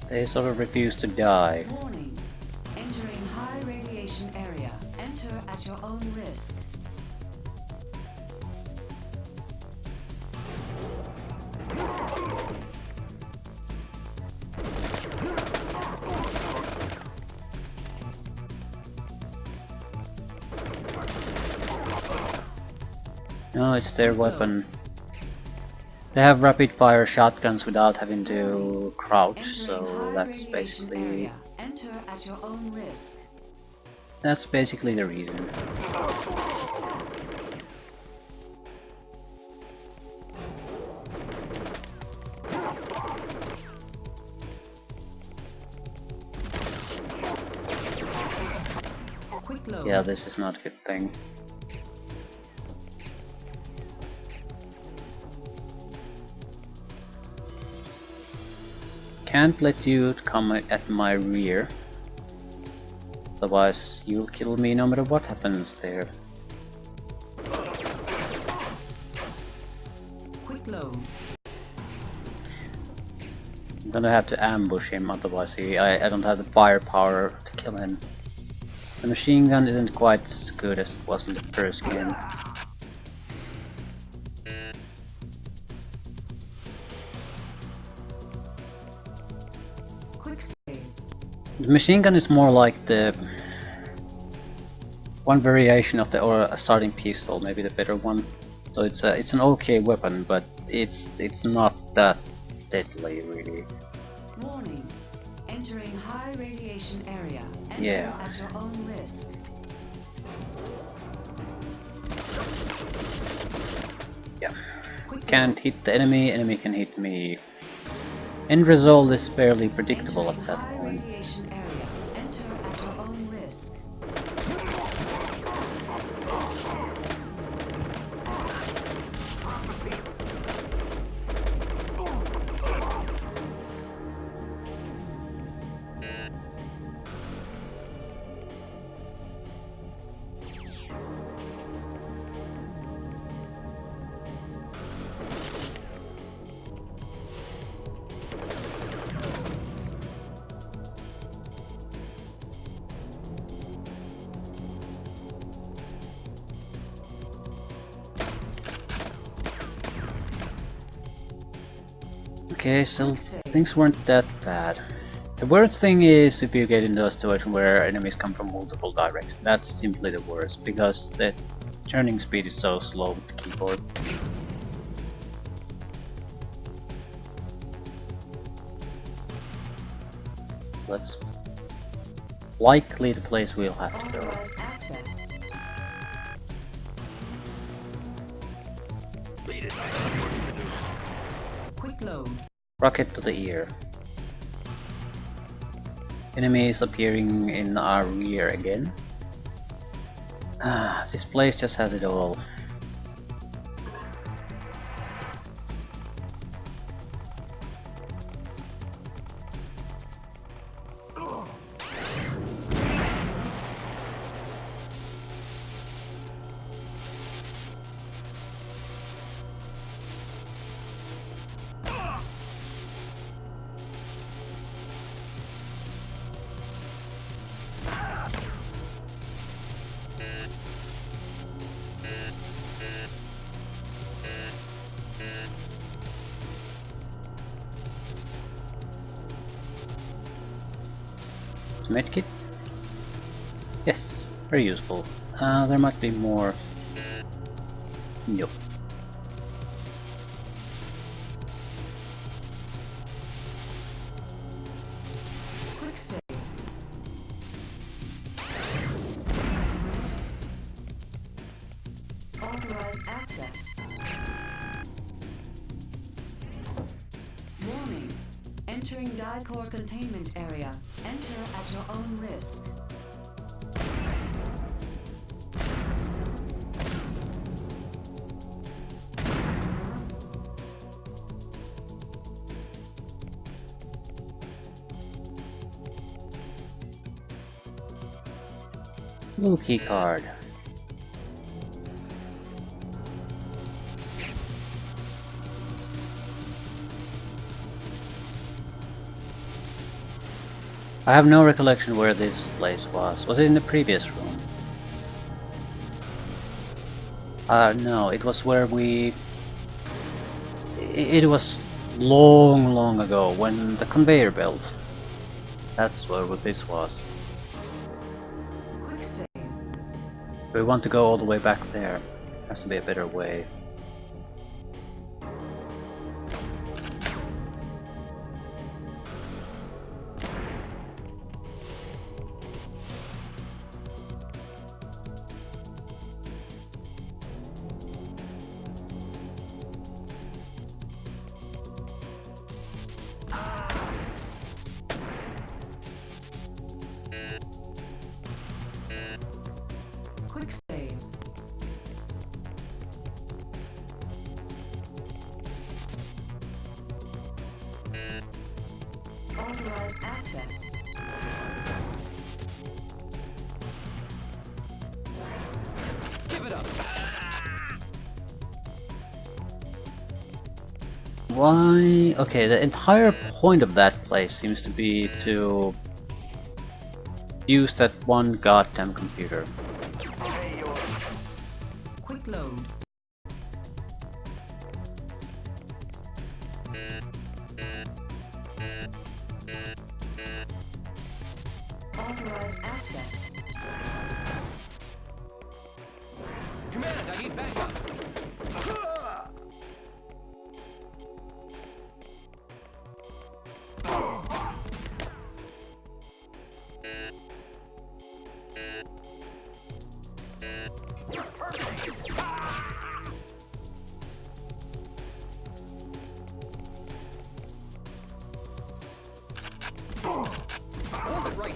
They sort of refuse to die. Warning. Entering high radiation area. Enter at your own risk. No, it's their weapon. They have rapid fire shotguns without having to crouch, Entering so high that's radiation basically area. Enter at your own risk. the reason. Quick load. Yeah, this is not a good thing. Can't let you come at my rear. Otherwise, you'll kill me no matter what happens there. Quick load. I'm gonna have to ambush him, otherwise I don't have the firepower to kill him. The machine gun isn't quite as good as it was in the first game. Quick save. The machine gun is more like the one variation of the or a starting pistol, maybe the better one. So it's an okay weapon, but it's not that deadly really. Warning. Entering high radiation area. Enter Yeah. at your own risk. Yeah. Quick Can't hit the enemy, enemy can hit me. End result is fairly predictable Entering at that high point. radiation area. Enter at your own risk. Okay, so things weren't that bad. The worst thing is if you get into a situation where enemies come from multiple directions. That's simply the worst, because the turning speed is so slow with the keyboard. That's likely the place we'll have to go. Authorized access. Beat it. I got work to do. Quick load. Rocket to the ear. Enemies appearing in our rear again. Ah, this place just has it all. Medkit? Yes, very useful. There might be more. Yup. Quick save. Authorized access. Warning. Entering die-core containment area. Enter at your own risk. Blue key card. I have no recollection where this place was. Was it in the previous room? No, it was where we... It was long ago, when the conveyor belts. That's where this was. Quick save. We want to go all the way back there. There has to be a better way. Quick save. Authorized access. Give it up. Why? Okay, the entire point of that place seems to be to use that one goddamn computer. Quick load. Authorized access. Command, I need backup.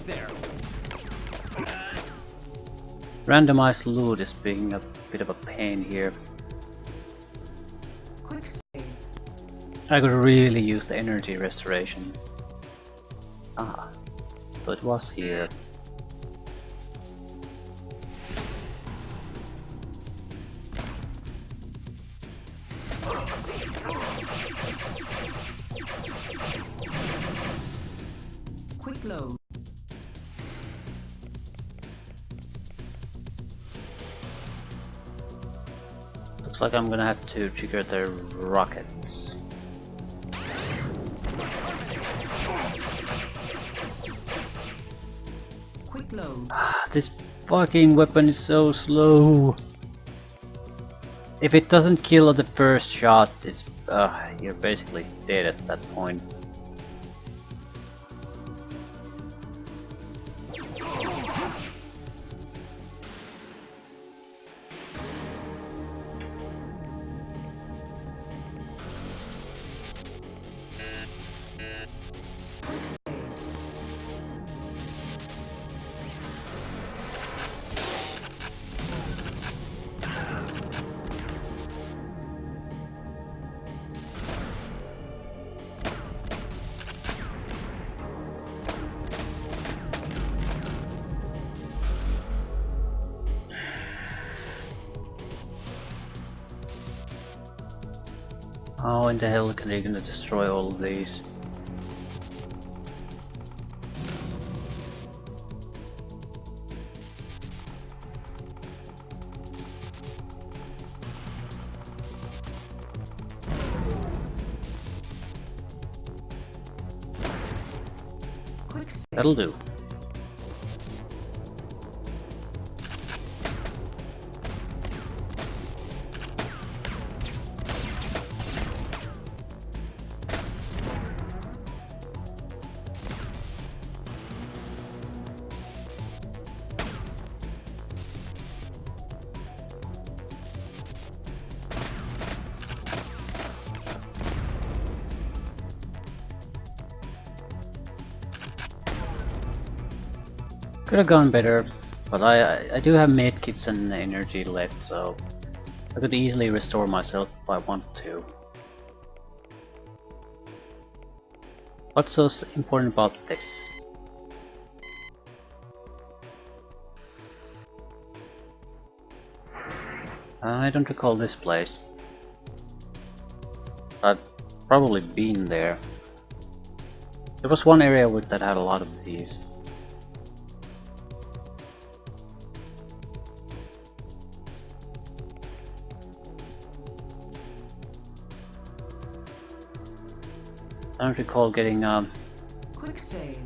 there. Randomized loot is being a bit of a pain here. Quick save. I could really use the energy restoration. Ah, so it was here. Quick load. Looks like I'm gonna have to trigger the rockets. Quick load. This fucking weapon is so slow. If it doesn't kill at the first shot, it's you're basically dead at that point. How in the hell can they gonna destroy all of these? Quick save. That'll do. Could have gone better, but I do have medkits and energy left, so I could easily restore myself if I want to. What's so important about this? I don't recall this place. I've probably been there. There was one area that had a lot of these. I don't recall getting a Quick save.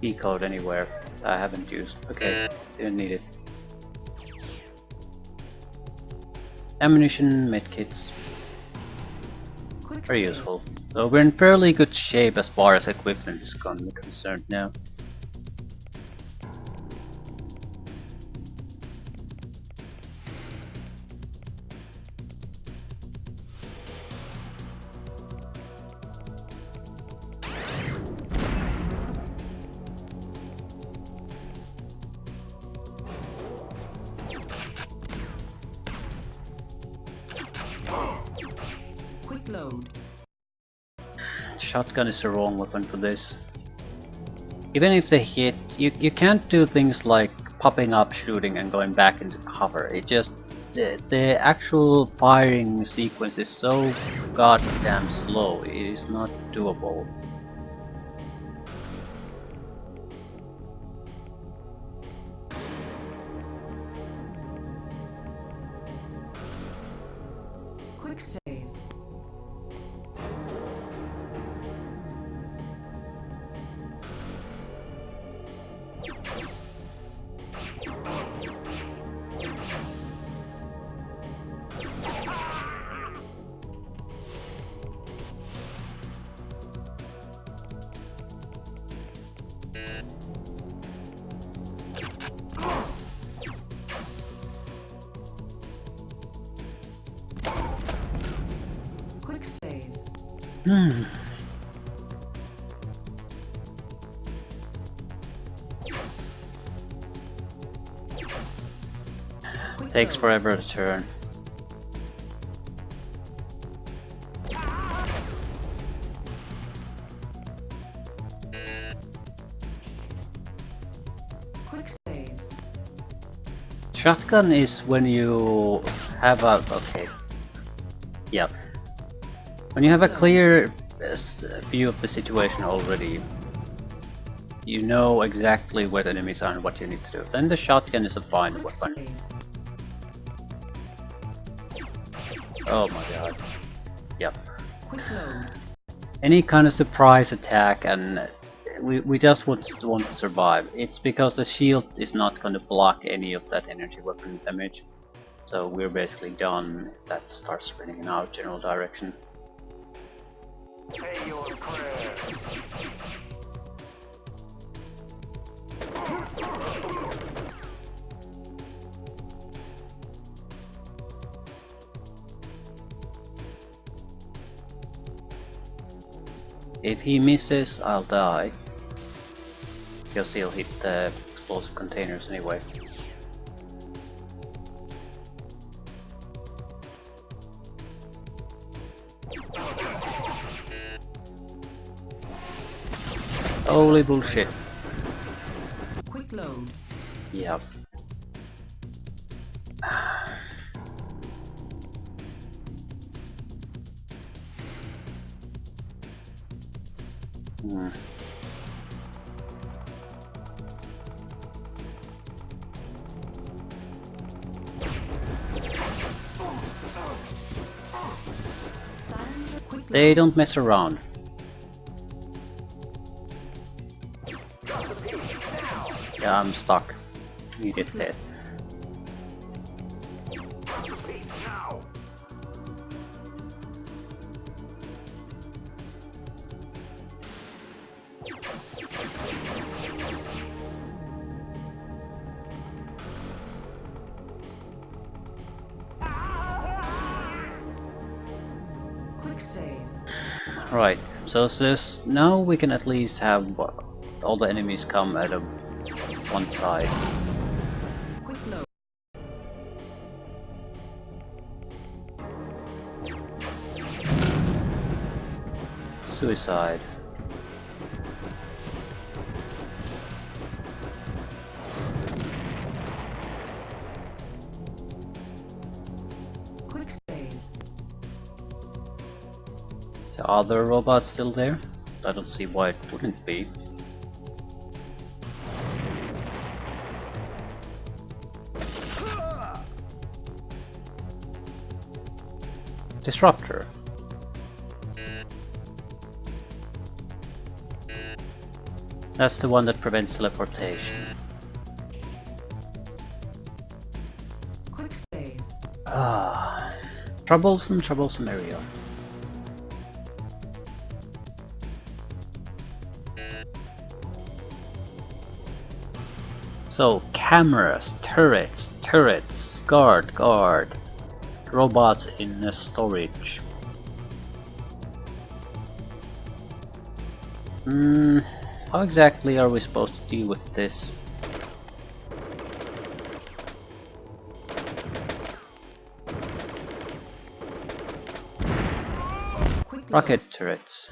key code anywhere that I haven't used. Okay, didn't need it. Ammunition, medkits, Quick very save. useful. So we're in fairly good shape as far as equipment is concerned now. Quick load. Shotgun is the wrong weapon for this. Even if they hit, you can't do things like popping up, shooting and going back into cover. It just, the actual firing sequence is so goddamn slow, it is not doable. Quick save. Quick save. Takes forever to turn. Quick save. Shotgun is when you have a... okay. Yeah. When you have a clear view of the situation already, you know exactly where the enemies are and what you need to do. Then the shotgun is a fine Quick weapon. save. Oh my god. Yep. Quick load. Any kind of surprise attack, and we just want to survive. It's because the shield is not going to block any of that energy weapon damage. So we're basically done if that starts spinning in our general direction. Say your prayer. If he misses, I'll die. Because he'll hit the explosive containers anyway. Holy bullshit. Quick load. Yep. Hmm. Silencer quick They load. don't mess around. Yeah, I'm stuck. Needed hit. Quick save. Right, so this now we can at least have all the enemies come at one side. Quick load. Suicide. Quick save. So are the robots still there? I don't see why it wouldn't be. Disruptor. That's the one that prevents teleportation. Quick save. Ah, troublesome area. So, cameras, turrets, guard, robots in storage. How exactly are we supposed to deal with this? Quick load. Rocket turrets.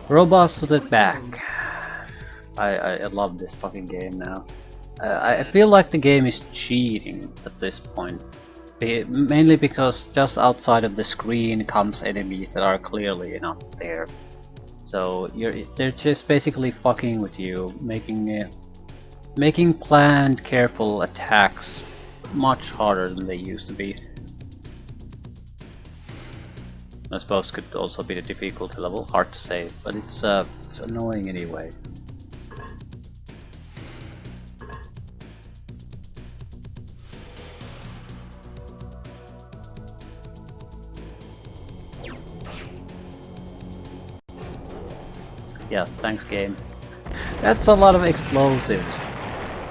Robots to the back. I love this fucking game now. I feel like the game is cheating at this point. Mainly because just outside of the screen comes enemies that are clearly not there. So they're just basically fucking with you, making planned, careful attacks much harder than they used to be. I suppose could also be the difficulty level, hard to say, but it's annoying anyway. Yeah, thanks game. That's a lot of explosives.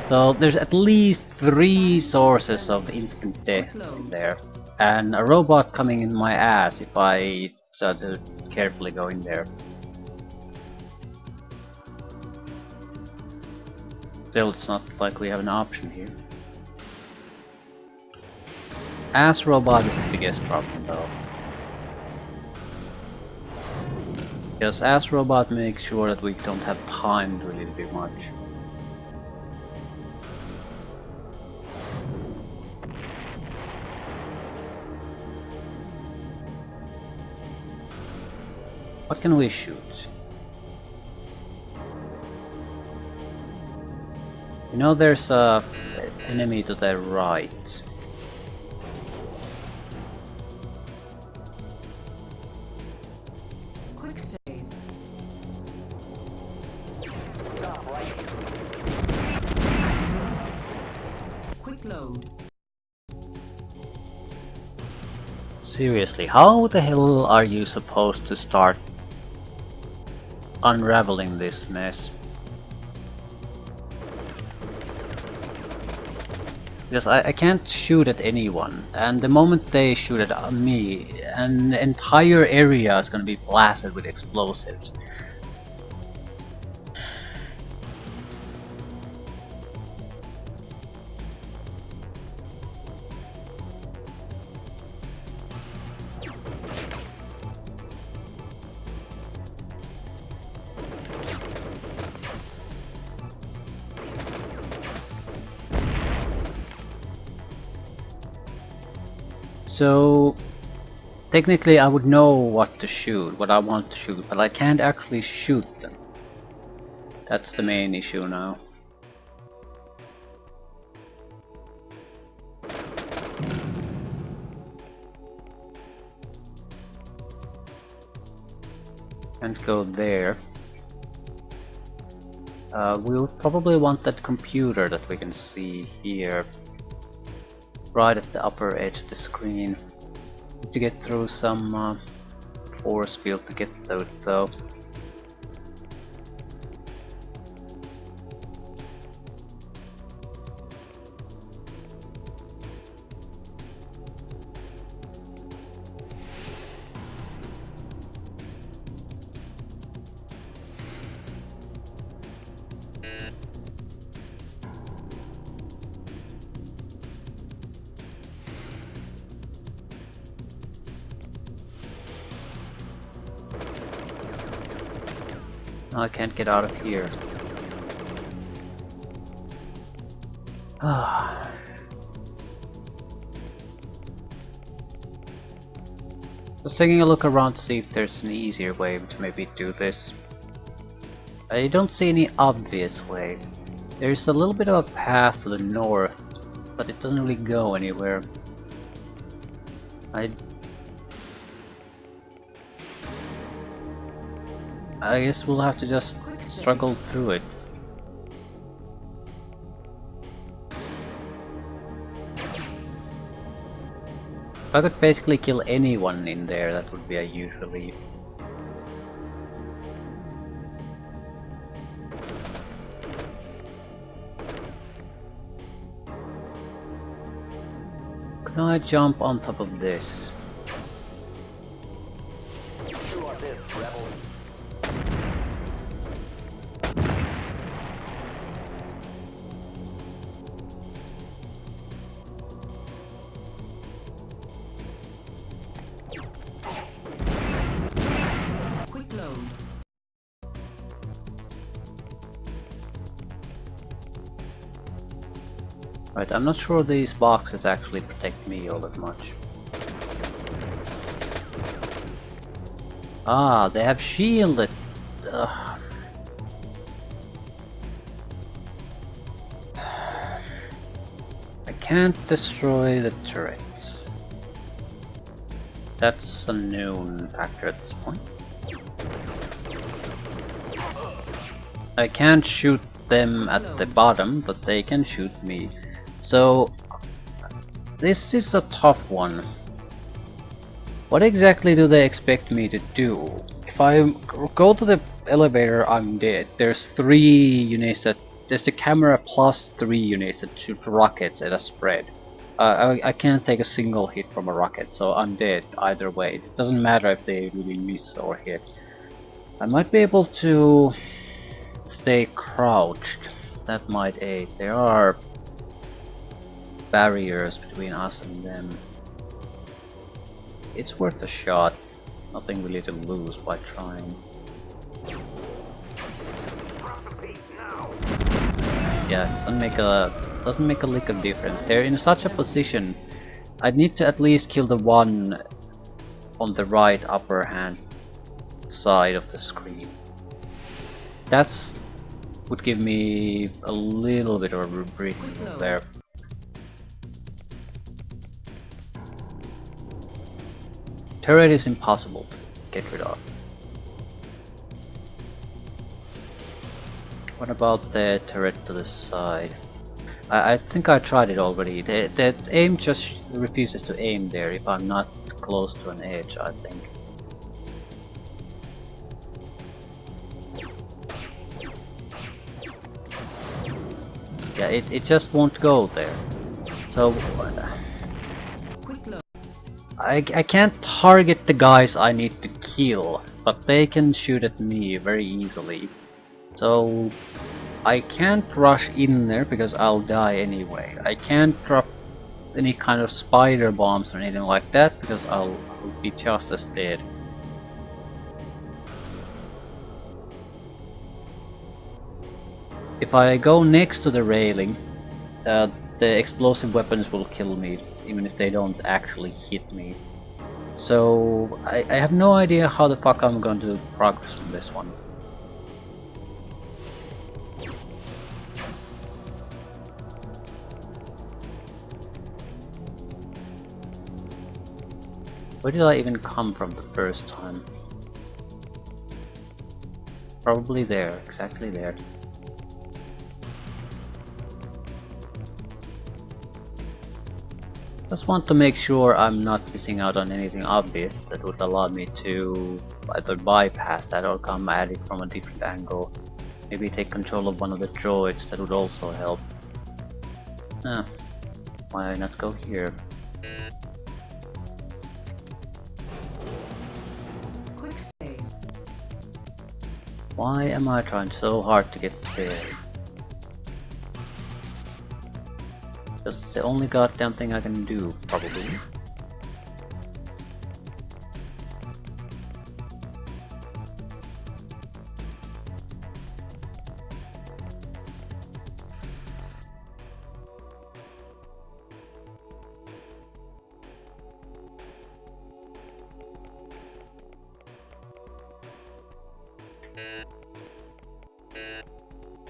So there's at least 3 sources of instant death in there. and a robot coming in my ass if I start to carefully go in there. Still, it's not like we have an option here. Ass robot is the biggest problem though. Because ass robot makes sure that we don't have time to really do much. What can we shoot? You know there's a enemy to the right. Quick save. Quick load. Seriously, how the hell are you supposed to start unraveling this mess? Because I can't shoot at anyone, and the moment they shoot at me, an entire area is gonna be blasted with explosives. So technically I would know what to shoot, what I want to shoot, but I can't actually shoot them. That's the main issue now. Can't go there. We'll probably want that computer that we can see here. Right at the upper edge of the screen. Need to get through some force field to get to it though. I can't get out of here. Ah. Just taking a look around to see if there's an easier way to maybe do this. I don't see any obvious way. There's a little bit of a path to the north, but it doesn't really go anywhere. I guess we'll have to just struggle through it. If I could basically kill anyone in there, that would be a huge relief. Can I jump on top of this? Quick load. Right, I'm not sure these boxes actually protect me all that much. Ah, they have shielded. Ugh. I can't destroy the turrets. That's a known factor at this point. I can't shoot them at the bottom, but they can shoot me. So this is a tough one. What exactly do they expect me to do? If I go to the elevator, I'm dead. There's 3 units that... There's the camera plus 3 units that shoot rockets at a spread. I can't take a single hit from a rocket, so I'm dead either way. It doesn't matter if they really miss or hit. I might be able to stay crouched. That might aid. There are barriers between us and them. It's worth a shot. Nothing really to lose by trying. Yeah, it doesn't make a lick of difference. They're in such a position. I need to at least kill the one on the right upper hand side of the screen. That's would give me a little bit of a breathing room there. Turret is impossible to get rid of. What about the turret to the side? I think I tried it already. The aim just refuses to aim there if I'm not close to an edge, I think. Yeah, it just won't go there. So I can't target the guys I need to kill, but they can shoot at me very easily. So I can't rush in there because I'll die anyway. I can't drop any kind of spider bombs or anything like that because I'll be just as dead. If I go next to the railing, the explosive weapons will kill me, even if they don't actually hit me. So I have no idea how the fuck I'm going to progress from this one. Where did I even come from the first time? Probably there, exactly there. Just want to make sure I'm not missing out on anything obvious that would allow me to either bypass that or come at it from a different angle. Maybe take control of one of the droids, that would also help. Why not go here? Quick save. Why am I trying so hard to get there? It's the only goddamn thing I can do, probably.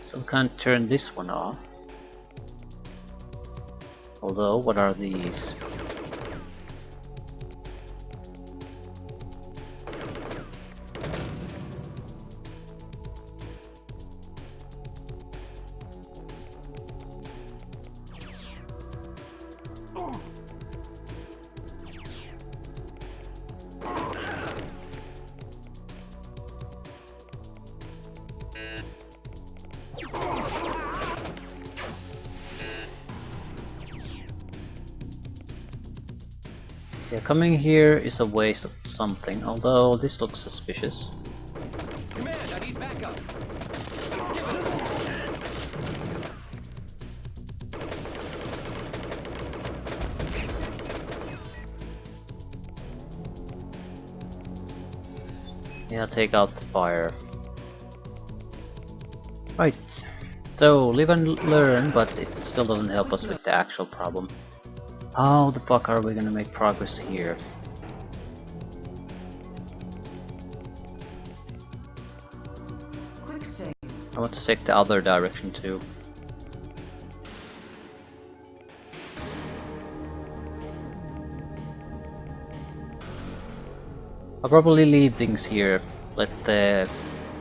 Still can't turn this one off. Although, what are these? Yeah, coming here is a waste of something, although this looks suspicious. Command, I need backup. Give it up. Yeah, take out the fire. Right, so live and learn, but it still doesn't help us with the actual problem. How the fuck are we gonna make progress here? Quick save. I want to take the other direction too. I'll probably leave things here, let the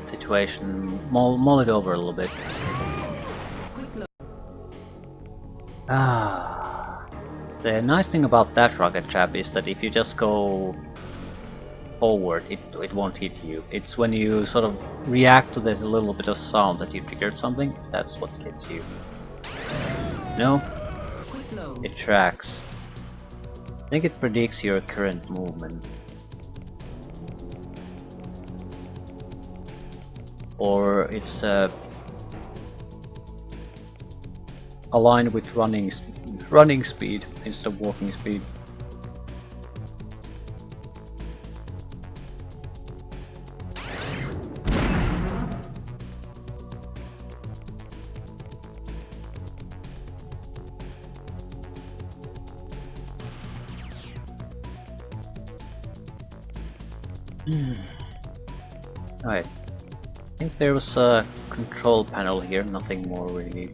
situation mull it over a little bit. Quick load. The nice thing about that rocket trap is that if you just go forward, it won't hit you. It's when you sort of react to this little bit of sound that you triggered something, that's what gets you. No? Quick load. It tracks. I think it predicts your current movement. Or it's aligned with running speed instead of walking speed. Right. I think there was a control panel here, nothing more really.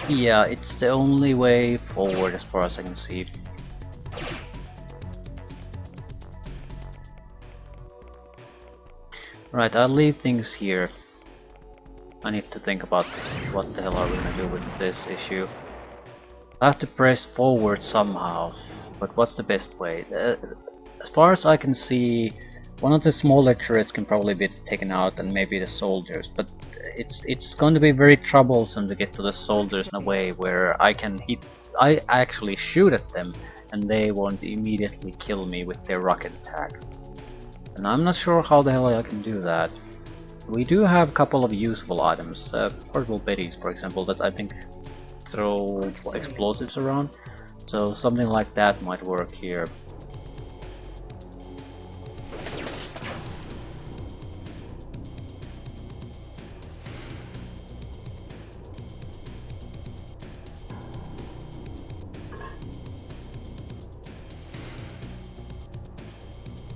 Yeah, it's the only way forward as far as I can see. Right, I'll leave things here. I need to think about what the hell are we gonna do with this issue. I have to press forward somehow, but what's the best way? As far as I can see, one of the smaller turrets can probably be taken out, and maybe the soldiers, but it's going to be very troublesome to get to the soldiers in a way where I actually shoot at them and they won't immediately kill me with their rocket attack. And I'm not sure how the hell I can do that. We do have a couple of usable items, portable Bettys for example, that I think throw explosives around, so something like that might work here.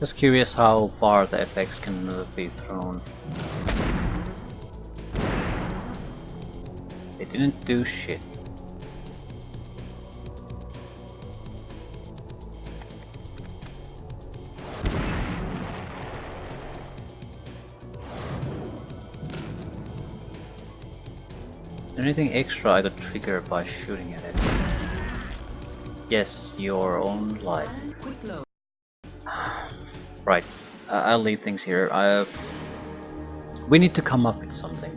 Just curious how far the effects can be thrown. They didn't do shit. Anything extra I could trigger by shooting at it? Yes, your own life. Quick load. Right, I'll leave things here. We need to come up with something.